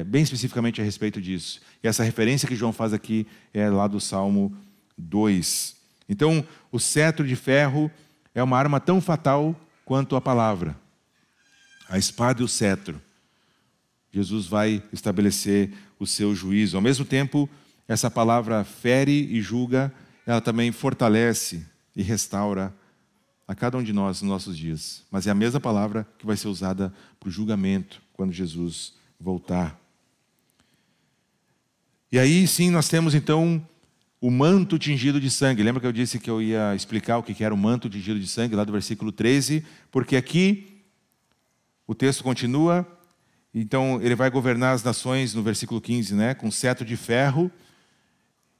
bem especificamente a respeito disso. E essa referência que João faz aqui é lá do Salmo 2. Então, o cetro de ferro é uma arma tão fatal quanto a palavra. a espada e o cetro. Jesus vai estabelecer o seu juízo. Ao mesmo tempo, essa palavra fere e julga, ela também fortalece e restaura a cada um de nós nos nossos dias. Mas é a mesma palavra que vai ser usada para o julgamento, quando Jesus voltar. E aí sim nós temos então o manto tingido de sangue. Lembra que eu disse que eu ia explicar o que era o manto tingido de sangue, lá do versículo 13? Porque aqui o texto continua, então ele vai governar as nações, no versículo 15, né, com cetro de ferro,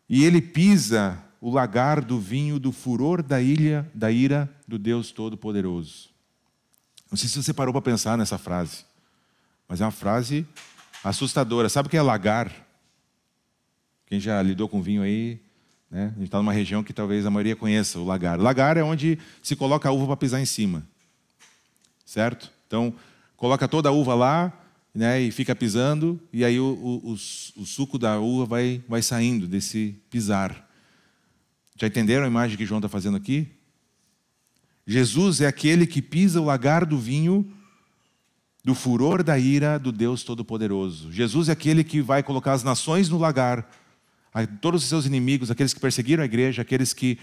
e ele pisa o lagar do vinho do furor da ira do Deus Todo-Poderoso. Não sei se você parou para pensar nessa frase, mas é uma frase assustadora. Sabe o que é lagar? Quem já lidou com vinho aí, né? A gente está numa região que talvez a maioria conheça o lagar. Lagar é onde se coloca a uva para pisar em cima. Certo? Então, coloca toda a uva lá, né, e fica pisando, e aí o suco da uva vai saindo desse pisar. Já entenderam a imagem que João está fazendo aqui? Jesus é aquele que pisa o lagar do vinho do furor da ira do Deus Todo-Poderoso. Jesus é aquele que vai colocar as nações no lagar, todos os seus inimigos, aqueles que perseguiram a igreja, aqueles que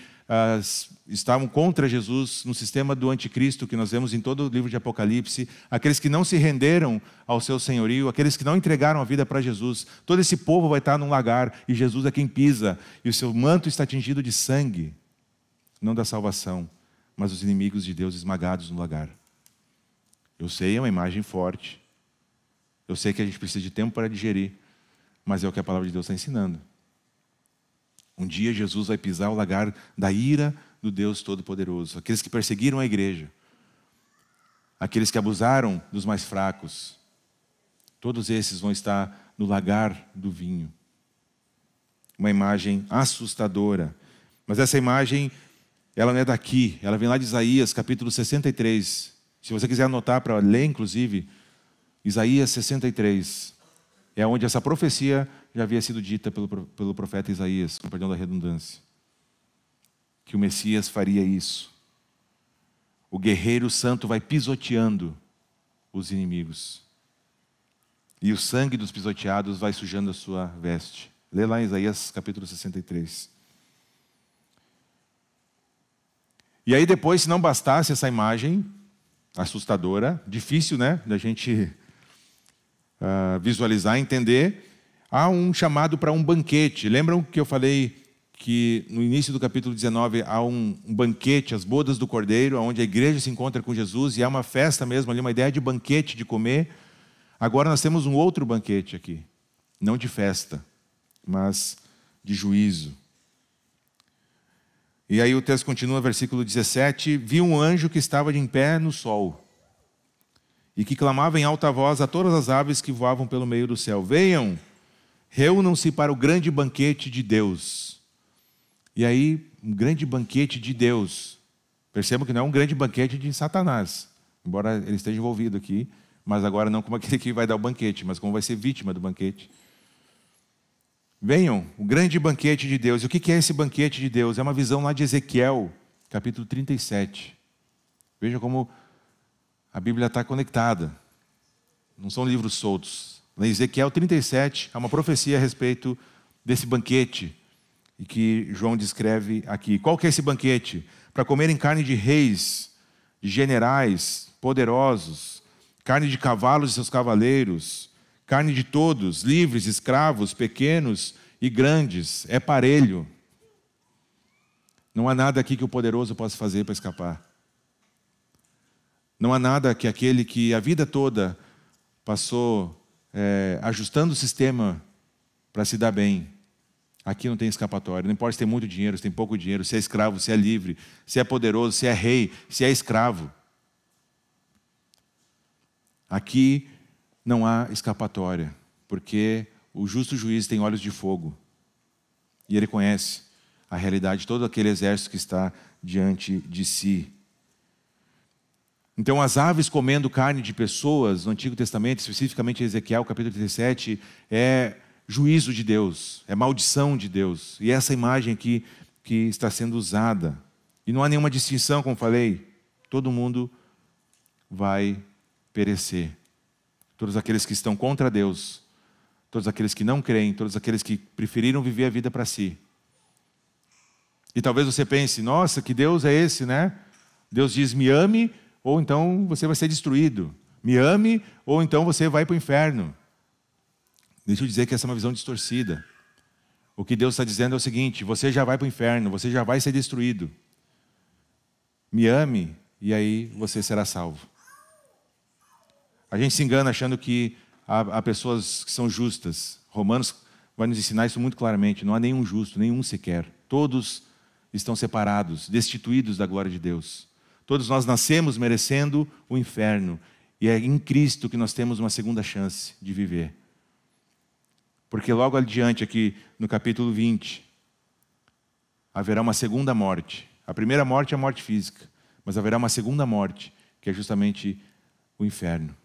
estavam contra Jesus no sistema do anticristo, que nós vemos em todo o livro de Apocalipse, aqueles que não se renderam ao seu senhorio, aqueles que não entregaram a vida para Jesus. Todo esse povo vai estar num lagar, e Jesus é quem pisa, e o seu manto está tingido de sangue, não da salvação, mas os inimigos de Deus esmagados no lagar. Eu sei, é uma imagem forte. Eu sei que a gente precisa de tempo para digerir, mas é o que a palavra de Deus está ensinando. Um dia Jesus vai pisar o lagar da ira do Deus Todo-Poderoso. Aqueles que perseguiram a igreja, aqueles que abusaram dos mais fracos, todos esses vão estar no lagar do vinho. Uma imagem assustadora. Mas essa imagem, ela não é daqui, ela vem lá de Isaías, capítulo 63. Se você quiser anotar para ler, inclusive, Isaías 63. É onde essa profecia já havia sido dita pelo profeta Isaías, com perdão da redundância. Que o Messias faria isso. O guerreiro santo vai pisoteando os inimigos. E o sangue dos pisoteados vai sujando a sua veste. Lê lá em Isaías capítulo 63. E aí depois, se não bastasse essa imagem assustadora, difícil, né, da gente visualizar, entender, há um chamado para um banquete. Lembram que eu falei que no início do capítulo 19 há um banquete, as bodas do Cordeiro, onde a igreja se encontra com Jesus, e há uma festa mesmo ali, uma ideia de banquete, de comer. Agora nós temos um outro banquete aqui, não de festa, mas de juízo. E aí o texto continua, versículo 17, vi um anjo que estava de em pé no sol, e que clamava em alta voz a todas as aves que voavam pelo meio do céu: venham, reúnam-se para o grande banquete de Deus. E aí, um grande banquete de Deus. Percebam que não é um grande banquete de Satanás, embora ele esteja envolvido aqui, mas agora não como aquele que vai dar o banquete, mas como vai ser vítima do banquete. Venham, o grande banquete de Deus. E o que é esse banquete de Deus? É uma visão lá de Ezequiel, capítulo 37. Veja como a Bíblia está conectada. Não são livros soltos. Em Ezequiel 37, há uma profecia a respeito desse banquete, e que João descreve aqui. Qual que é esse banquete? Para comerem carne de reis, de generais poderosos, carne de cavalos e seus cavaleiros, carne de todos, livres, escravos, pequenos e grandes. É parelho. Não há nada aqui que o poderoso possa fazer para escapar. Não há nada que aquele que a vida toda passou ajustando o sistema para se dar bem. Aqui não tem escapatória. Não importa se tem muito dinheiro, se tem pouco dinheiro, se é escravo, se é livre, se é poderoso, se é rei, se é escravo. Aqui não há escapatória, porque o justo juiz tem olhos de fogo. E ele conhece a realidade de todo aquele exército que está diante de si. Então, as aves comendo carne de pessoas, no Antigo Testamento, especificamente em Ezequiel, capítulo 37, é juízo de Deus, é maldição de Deus. E essa imagem aqui que está sendo usada. E não há nenhuma distinção, como falei, todo mundo vai perecer. Todos aqueles que estão contra Deus, todos aqueles que não creem, todos aqueles que preferiram viver a vida para si. E talvez você pense, nossa, que Deus é esse, né? Deus diz, me ame, ou então você vai ser destruído. Me ame, ou então você vai para o inferno. Deixa eu dizer que essa é uma visão distorcida. O que Deus está dizendo é o seguinte, você já vai para o inferno, você já vai ser destruído. Me ame, e aí você será salvo. A gente se engana achando que há pessoas que são justas. Romanos vai nos ensinar isso muito claramente. Não há nenhum justo, nenhum sequer. Todos estão separados, destituídos da glória de Deus. Todos nós nascemos merecendo o inferno. E é em Cristo que nós temos uma segunda chance de viver. Porque logo adiante, aqui no capítulo 20, haverá uma segunda morte. A primeira morte é a morte física, mas haverá uma segunda morte, que é justamente o inferno.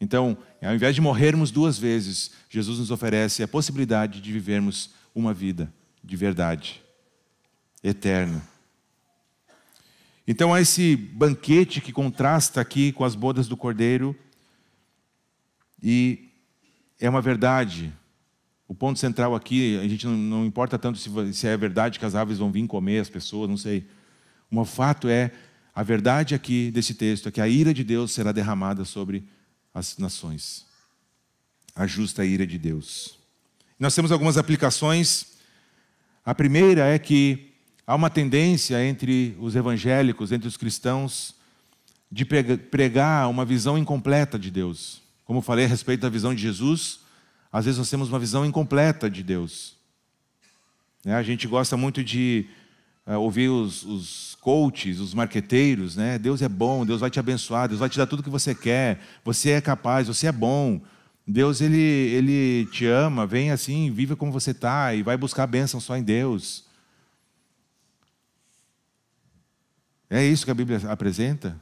Então, ao invés de morrermos 2 vezes, Jesus nos oferece a possibilidade de vivermos uma vida de verdade, eterna. Então, há esse banquete que contrasta aqui com as bodas do Cordeiro, e é uma verdade. O ponto central aqui, a gente não importa tanto se é verdade que as aves vão vir comer as pessoas, não sei. O fato é, a verdade aqui desse texto é que a ira de Deus será derramada sobre as nações. A justa ira de Deus. Nós temos algumas aplicações. A primeira é que há uma tendência entre os evangélicos, entre os cristãos, de pregar uma visão incompleta de Deus. Como eu falei a respeito da visão de Jesus, às vezes nós temos uma visão incompleta de Deus. A gente gosta muito de ouvir os coaches, os marqueteiros, né? Deus é bom, Deus vai te abençoar, Deus vai te dar tudo o que você quer, você é capaz, você é bom. Deus, ele te ama, vem assim, vive como você está e vai buscar a bênção só em Deus. É isso que a Bíblia apresenta?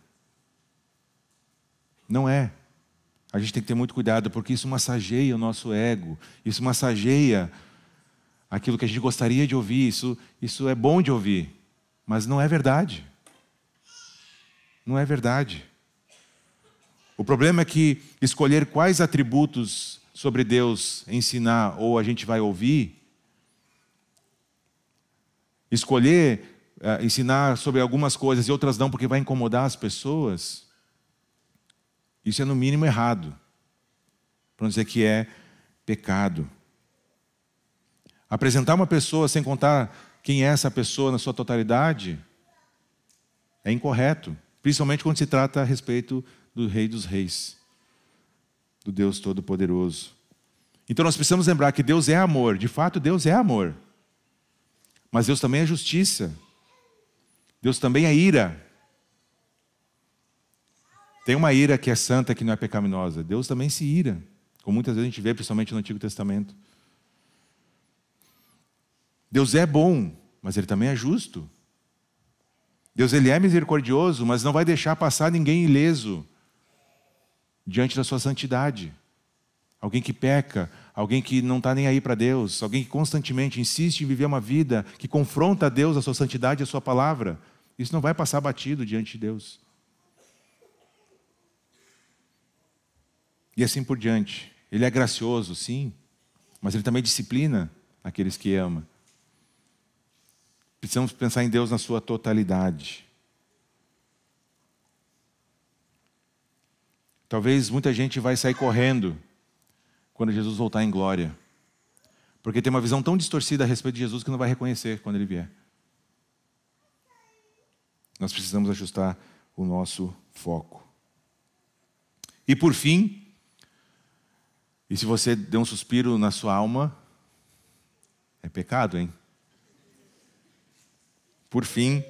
Não é. A gente tem que ter muito cuidado, porque isso massageia o nosso ego, isso massageia aquilo que a gente gostaria de ouvir, isso é bom de ouvir, mas não é verdade. Não é verdade. O problema é que escolher quais atributos sobre Deus ensinar ou a gente vai ouvir, escolher ensinar sobre algumas coisas e outras não porque vai incomodar as pessoas, isso é no mínimo errado, para não dizer que é pecado. Apresentar uma pessoa sem contar quem é essa pessoa na sua totalidade é incorreto, principalmente quando se trata a respeito do Rei dos Reis, do Deus Todo-Poderoso. Então nós precisamos lembrar que Deus é amor, de fato Deus é amor, mas Deus também é justiça, Deus também é ira. Tem uma ira que é santa, que não é pecaminosa. Deus também se ira, como muitas vezes a gente vê, principalmente no Antigo Testamento. Deus é bom, mas Ele também é justo. Deus, Ele é misericordioso, mas não vai deixar passar ninguém ileso diante da sua santidade. Alguém que peca, alguém que não está nem aí para Deus, alguém que constantemente insiste em viver uma vida que confronta a Deus, a sua santidade e a sua palavra. Isso não vai passar batido diante de Deus. E assim por diante. Ele é gracioso, sim, mas Ele também disciplina aqueles que ama. Precisamos pensar em Deus na sua totalidade. Talvez muita gente vai sair correndo quando Jesus voltar em glória, porque tem uma visão tão distorcida a respeito de Jesus que não vai reconhecer quando Ele vier. Nós precisamos ajustar o nosso foco. E por fim, e se você deu um suspiro na sua alma, é pecado, hein? Por fim,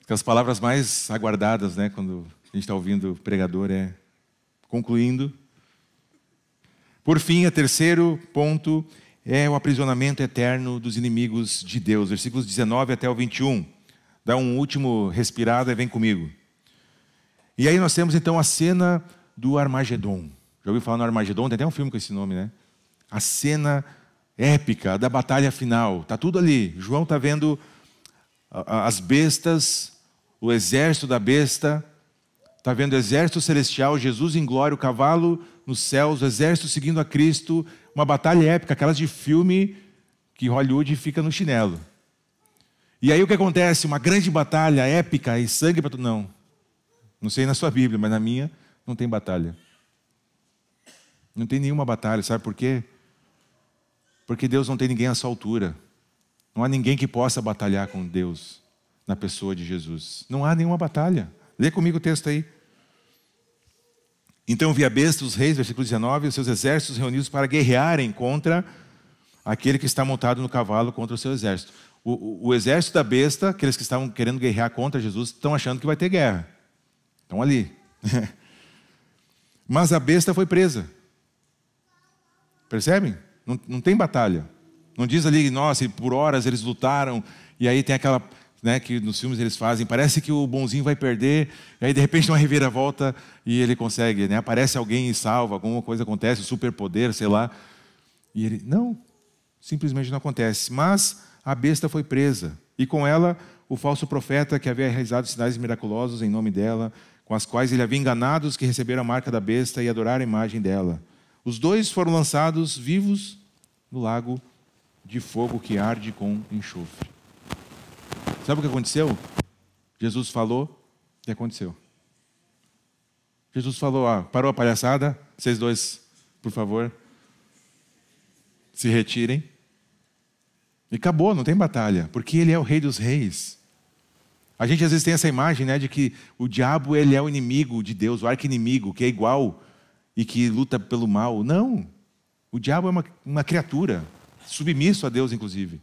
as palavras mais aguardadas, né, quando a gente está ouvindo o pregador, é concluindo. Por fim, o terceiro ponto é o aprisionamento eterno dos inimigos de Deus. Versículos 19 até o 21. Dá um último respirado e vem comigo. E aí nós temos então a cena do Armagedon. Já ouviu falar no Armagedon? Tem até um filme com esse nome, né? A cena épica da batalha final. Está tudo ali. João está vendo as bestas, o exército da besta, Está vendo o exército celestial, Jesus em glória, o cavalo nos céus, o exército seguindo a Cristo, uma batalha épica, aquelas de filme que Hollywood fica no chinelo. E aí o que acontece? Uma grande batalha épica e sangue para tudo. Não sei na sua Bíblia, mas na minha não tem batalha. Não tem nenhuma batalha, sabe por quê? Porque Deus não tem ninguém à sua altura. Não há ninguém que possa batalhar com Deus na pessoa de Jesus. Não há nenhuma batalha. Lê comigo o texto aí. Então vi a besta, os reis, versículo 19, os seus exércitos reunidos para guerrearem contra aquele que está montado no cavalo, contra o seu exército. O exército da besta, aqueles que estavam querendo guerrear contra Jesus, estão achando que vai ter guerra. Estão ali. Mas a besta foi presa. Percebem? Não tem batalha. Não diz ali, nossa, por horas eles lutaram, e aí tem aquela, né, que nos filmes eles fazem, parece que o bonzinho vai perder, e aí de repente tem uma reviravolta e ele consegue, né? Aparece alguém e salva, alguma coisa acontece, superpoder, sei lá. E ele, não, simplesmente não acontece. Mas a besta foi presa, e com ela o falso profeta que havia realizado sinais miraculosos em nome dela, com as quais ele havia enganado os que receberam a marca da besta e adoraram a imagem dela. Os dois foram lançados vivos no lago de fogo que arde com enxofre. Sabe o que aconteceu? Jesus falou e aconteceu. Jesus falou, parou a palhaçada, vocês dois, por favor, se retirem. E acabou, não tem batalha, porque ele é o rei dos reis. A gente às vezes tem essa imagem, né, de que o diabo ele é o inimigo de Deus, o arqui-inimigo, que é igual e que luta pelo mal. Não, o diabo é uma criatura, submisso a Deus inclusive.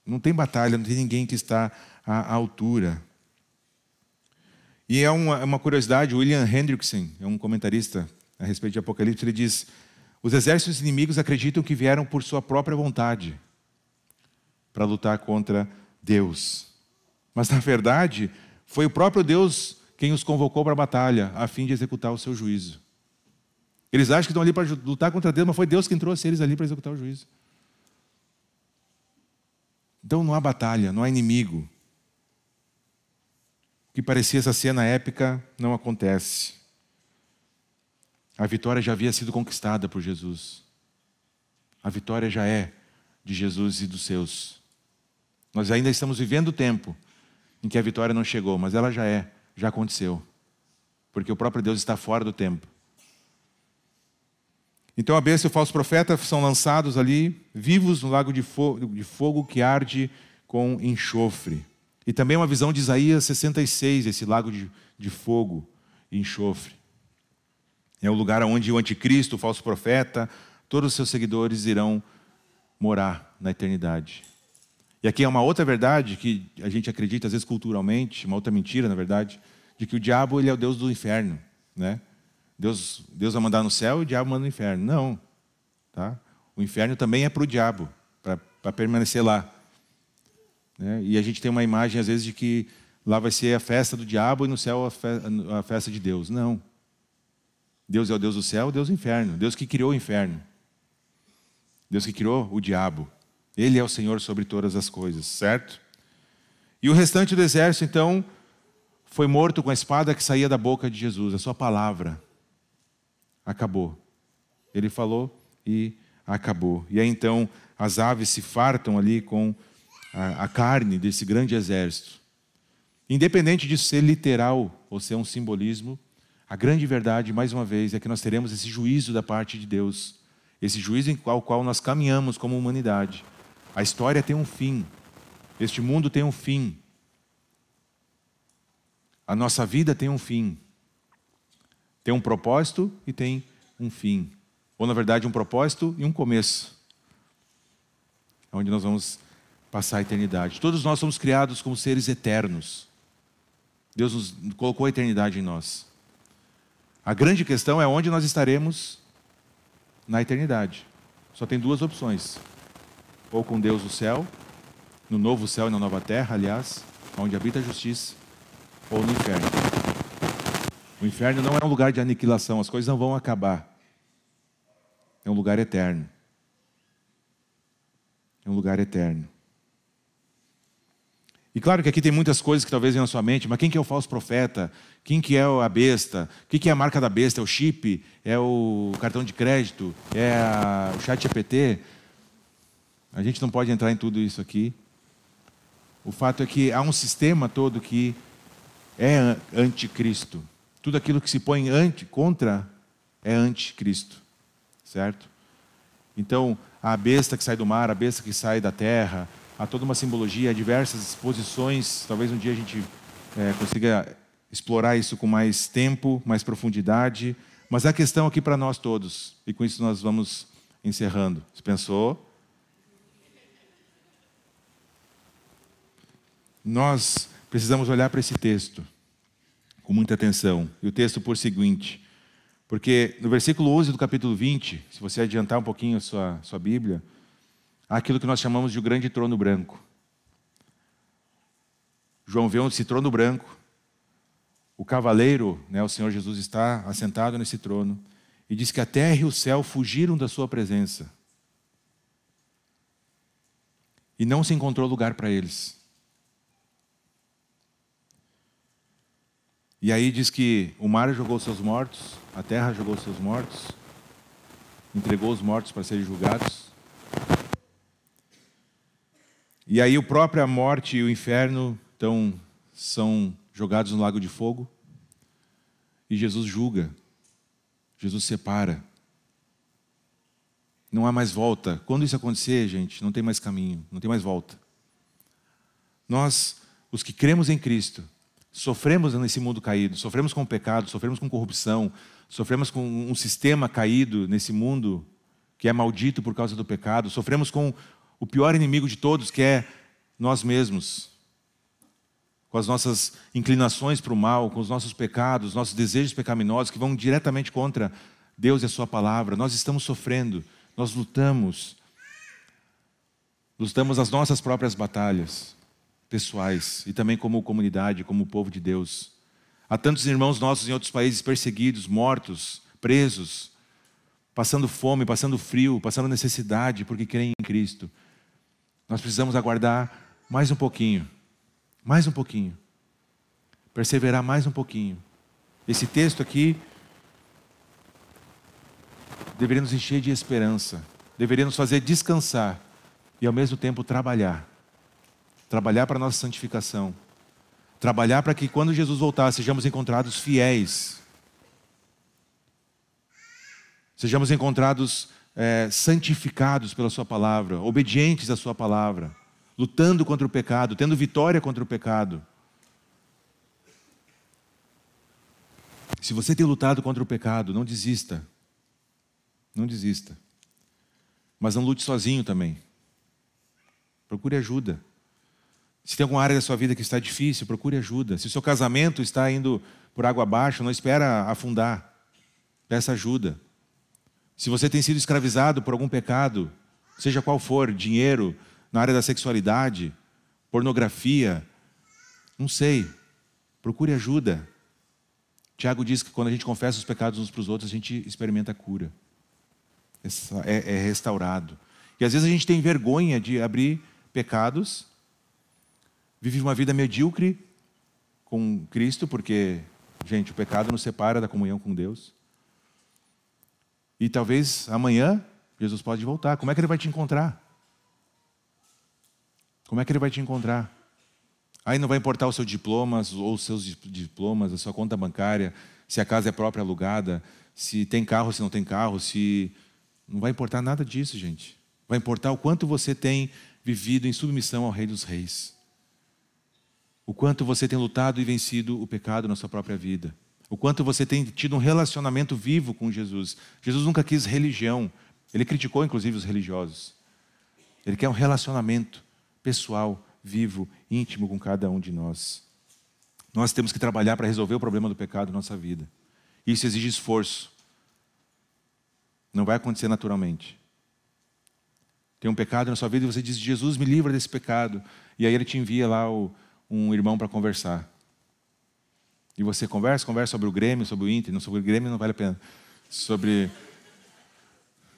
Não tem batalha, não tem ninguém que está à altura. E é uma curiosidade, William Hendrickson, é um comentarista a respeito de Apocalipse, ele diz: os exércitos inimigos acreditam que vieram por sua própria vontade para lutar contra Deus. Mas, na verdade, foi o próprio Deus quem os convocou para a batalha, a fim de executar o seu juízo. Eles acham que estão ali para lutar contra Deus, mas foi Deus quem trouxe eles ali para executar o juízo. Então não há batalha, não há inimigo. O que parecia essa cena épica não acontece. A vitória já havia sido conquistada por Jesus. A vitória já é de Jesus e dos seus. Nós ainda estamos vivendo o tempo em que a vitória não chegou, mas ela já aconteceu. Porque o próprio Deus está fora do tempo. Então a besta e o falso profeta são lançados ali, vivos no lago de fogo que arde com enxofre. E também uma visão de Isaías 66, esse lago de fogo e enxofre. É o lugar onde o anticristo, o falso profeta, todos os seus seguidores irão morar na eternidade. E aqui é uma outra verdade que a gente acredita, às vezes culturalmente, uma outra mentira, na verdade, de que o diabo ele é o Deus do inferno, né? Deus vai mandar no céu e o diabo manda no inferno. Não. Tá? O inferno também é para o diabo, para permanecer lá. Né? E a gente tem uma imagem, às vezes, de que lá vai ser a festa do diabo e no céu a festa de Deus. Não. Deus é o Deus do céu, Deus do inferno. Deus que criou o inferno. Deus que criou o diabo. Ele é o Senhor sobre todas as coisas, certo? E o restante do exército, então, foi morto com a espada que saía da boca de Jesus, a sua palavra. Acabou. Ele falou e acabou. E aí então as aves se fartam ali com a carne desse grande exército. Independente disso ser literal ou ser um simbolismo, a grande verdade, mais uma vez, é que nós teremos esse juízo da parte de Deus. Esse juízo ao qual nós caminhamos como humanidade. A história tem um fim. Este mundo tem um fim. A nossa vida tem um fim. Tem um propósito e tem um fim. Ou, na verdade, um propósito e um começo. Onde nós vamos passar a eternidade. Todos nós somos criados como seres eternos. Deus nos colocou a eternidade em nós. A grande questão é onde nós estaremos na eternidade. Só tem duas opções. Ou com Deus no céu, no novo céu e na nova terra, aliás, onde habita a justiça, ou no inferno. O inferno não é um lugar de aniquilação, as coisas não vão acabar. É um lugar eterno. É um lugar eterno. E claro que aqui tem muitas coisas que talvez venham na sua mente, mas quem que é o falso profeta? Quem que é a besta? O que é a marca da besta? É o chip? É o cartão de crédito? É o chat GPT? A gente não pode entrar em tudo isso aqui. O fato é que há um sistema todo que é anticristo. Tudo aquilo que se põe contra é anticristo. Certo? Então, a besta que sai do mar, a besta que sai da terra, há toda uma simbologia, há diversas exposições. Talvez um dia a gente consiga explorar isso com mais tempo, mais profundidade. Mas a questão aqui para nós todos, e com isso nós vamos encerrando. Você pensou? Nós precisamos olhar para esse texto com muita atenção. E o texto por seguinte, porque no versículo 11 do capítulo 20, se você adiantar um pouquinho a sua Bíblia, há aquilo que nós chamamos de o grande trono branco. João vê esse trono branco, o cavaleiro, o Senhor Jesus está assentado nesse trono, e diz que a terra e o céu fugiram da sua presença. E não se encontrou lugar para eles. E aí diz que o mar jogou seus mortos, a terra jogou seus mortos, entregou os mortos para serem julgados. E aí a própria morte e o inferno são jogados no lago de fogo. E Jesus julga, Jesus separa. Não há mais volta. Quando isso acontecer, gente, não tem mais caminho, não tem mais volta. Nós, os que cremos em Cristo, sofremos nesse mundo caído, sofremos com o pecado, sofremos com corrupção, sofremos com um sistema caído nesse mundo que é maldito por causa do pecado, sofremos com o pior inimigo de todos, que é nós mesmos, com as nossas inclinações para o mal, com os nossos pecados, nossos desejos pecaminosos que vão diretamente contra Deus e a sua palavra. Nós estamos sofrendo, nós lutamos as nossas próprias batalhas pessoais e também como comunidade, como povo de Deus. Há tantos irmãos nossos em outros países perseguidos, mortos, presos, passando fome, passando frio, passando necessidade porque creem em Cristo. Nós precisamos aguardar mais um pouquinho, perseverar mais um pouquinho. Esse texto aqui deveria nos encher de esperança, deveria nos fazer descansar e ao mesmo tempo trabalhar para a nossa santificação, trabalhar para que quando Jesus voltar sejamos encontrados fiéis, sejamos encontrados santificados pela sua palavra, obedientes à sua palavra, lutando contra o pecado, tendo vitória contra o pecado. Se você tem lutado contra o pecado, não desista. Não desista. Mas não lute sozinho também. Procure ajuda. Se tem alguma área da sua vida que está difícil, procure ajuda. Se o seu casamento está indo por água abaixo, não espera afundar. Peça ajuda. Se você tem sido escravizado por algum pecado, seja qual for, dinheiro, na área da sexualidade, pornografia, não sei, procure ajuda. Tiago diz que quando a gente confessa os pecados uns para os outros, a gente experimenta a cura. É restaurado. E às vezes a gente tem vergonha de abrir pecados, vive uma vida medíocre com Cristo, porque, gente, o pecado nos separa da comunhão com Deus. E talvez amanhã Jesus pode voltar. Como é que Ele vai te encontrar? Como é que Ele vai te encontrar? Aí não vai importar o seu diploma, ou os seus diplomas, a sua conta bancária, se a casa é própria alugada, se tem carro, se não tem carro, se... Não vai importar nada disso, gente. Vai importar o quanto você tem vivido em submissão ao Rei dos Reis. O quanto você tem lutado e vencido o pecado na sua própria vida. O quanto você tem tido um relacionamento vivo com Jesus. Jesus nunca quis religião. Ele criticou, inclusive, os religiosos. Ele quer um relacionamento pessoal, vivo, íntimo com cada um de nós. Nós temos que trabalhar para resolver o problema do pecado na nossa vida. Isso exige esforço. Não vai acontecer naturalmente. Tem um pecado na sua vida e você diz, Jesus, me livra desse pecado. E aí Ele te envia lá um irmão para conversar. E você conversa sobre o Grêmio, sobre o Inter. Não, sobre o Grêmio não vale a pena. Sobre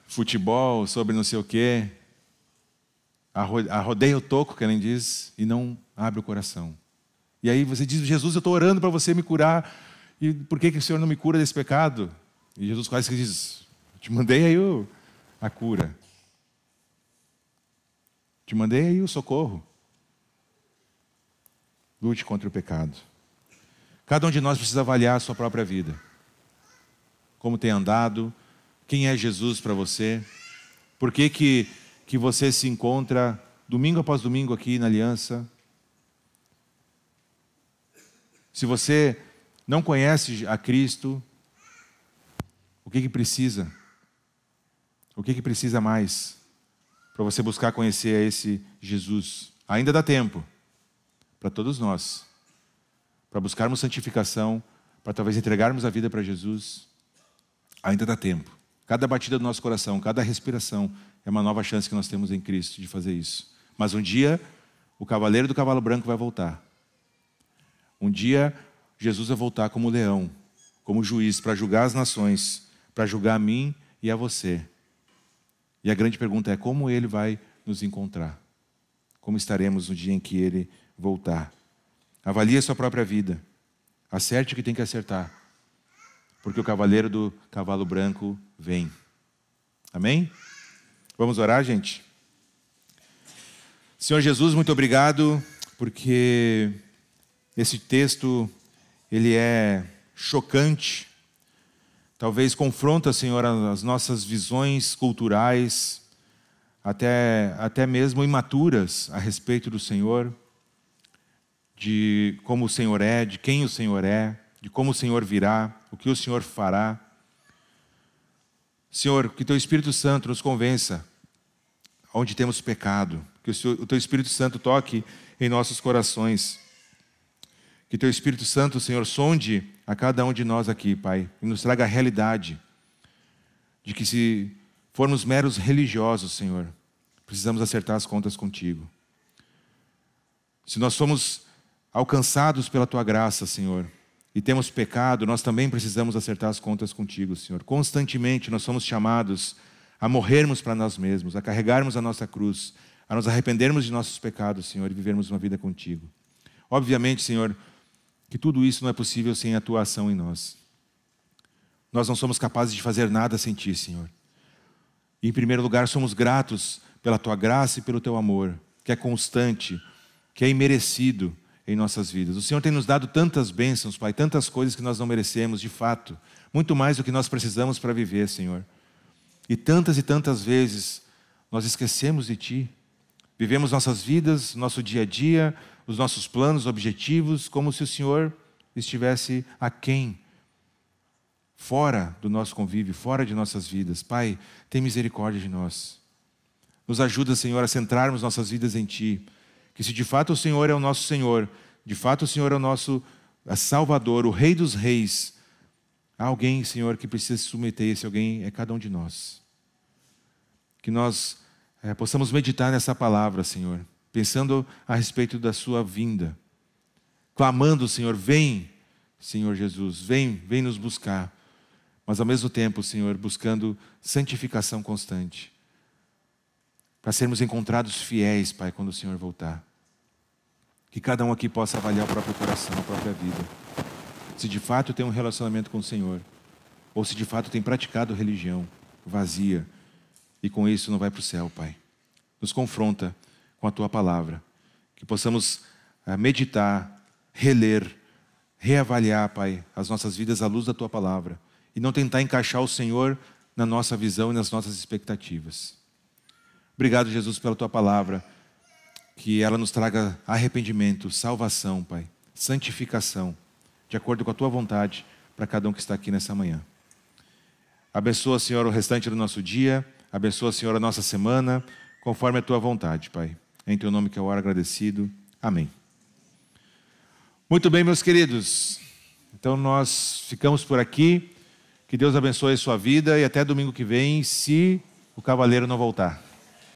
futebol, sobre não sei o quê. arrodeia o toco, que ele diz, e não abre o coração. E aí você diz, Jesus, eu estou orando para você me curar, e por que o Senhor não me cura desse pecado? E Jesus quase que diz, te mandei aí a cura. Te mandei aí o socorro. Lute contra o pecado. Cada um de nós precisa avaliar a sua própria vida. Como tem andado, quem é Jesus para você, por que você se encontra domingo após domingo aqui na Aliança. Se você não conhece a Cristo, o que precisa? O que precisa mais para você buscar conhecer a esse Jesus? Ainda dá tempo para todos nós, para buscarmos santificação, para talvez entregarmos a vida para Jesus. Ainda dá tempo. Cada batida do nosso coração, cada respiração é uma nova chance que nós temos em Cristo de fazer isso. Mas um dia, o cavaleiro do cavalo branco vai voltar. Um dia, Jesus vai voltar como leão, como juiz, para julgar as nações, para julgar a mim e a você. E a grande pergunta é, como Ele vai nos encontrar? Como estaremos no dia em que Ele voltar? Avalie a sua própria vida. Acerte o que tem que acertar. Porque o cavaleiro do cavalo branco vem. Amém? Vamos orar, gente? Senhor Jesus, muito obrigado, porque esse texto, ele é chocante. Talvez confronta, Senhor, as nossas visões culturais, até mesmo imaturas a respeito do Senhor, de como o Senhor é, de quem o Senhor é, de como o Senhor virá, o que o Senhor fará. Senhor, que Teu Espírito Santo nos convença onde temos pecado, que o Teu Espírito Santo toque em nossos corações. Que Teu Espírito Santo, Senhor, sonde a cada um de nós aqui, Pai, e nos traga a realidade de que se formos meros religiosos, Senhor, precisamos acertar as contas contigo. Se nós somos alcançados pela Tua graça, Senhor, e temos pecado, nós também precisamos acertar as contas contigo, Senhor. Constantemente nós somos chamados a morrermos para nós mesmos, a carregarmos a nossa cruz, a nos arrependermos de nossos pecados, Senhor, e vivermos uma vida contigo. Obviamente, Senhor, que tudo isso não é possível sem a Tua ação em nós. Nós não somos capazes de fazer nada sem Ti, Senhor. E, em primeiro lugar, somos gratos pela Tua graça e pelo Teu amor, que é constante, que é imerecido em nossas vidas. O Senhor tem nos dado tantas bênçãos, Pai, tantas coisas que nós não merecemos, de fato, muito mais do que nós precisamos para viver, Senhor. E tantas vezes nós esquecemos de Ti. Vivemos nossas vidas, nosso dia a dia, os nossos planos, objetivos, como se o Senhor estivesse aquém, fora do nosso convívio, fora de nossas vidas. Pai, tem misericórdia de nós. Nos ajuda, Senhor, a centrarmos nossas vidas em Ti. Que se de fato o Senhor é o nosso Senhor, de fato o Senhor é o nosso Salvador, o Rei dos Reis, há alguém, Senhor, que precisa se submeter, esse alguém é cada um de nós. Que nós possamos meditar nessa palavra, Senhor, pensando a respeito da Sua vinda, clamando, Senhor, vem, Senhor Jesus, vem nos buscar, mas ao mesmo tempo, Senhor, buscando santificação constante, para sermos encontrados fiéis, Pai, quando o Senhor voltar. Que cada um aqui possa avaliar o próprio coração, a própria vida. Se de fato tem um relacionamento com o Senhor, ou se de fato tem praticado religião vazia, e com isso não vai para o céu, Pai. Nos confronta com a Tua palavra. Que possamos meditar, reler, reavaliar, Pai, as nossas vidas à luz da Tua palavra. E não tentar encaixar o Senhor na nossa visão e nas nossas expectativas. Obrigado, Jesus, pela Tua palavra, que ela nos traga arrependimento, salvação, Pai, santificação, de acordo com a Tua vontade, para cada um que está aqui nessa manhã. Abençoa, Senhor, o restante do nosso dia, abençoa, Senhor, a nossa semana, conforme a Tua vontade, Pai. Em Teu nome que eu oro agradecido. Amém. Muito bem, meus queridos. Então nós ficamos por aqui. Que Deus abençoe a sua vida e até domingo que vem, se o cavaleiro não voltar.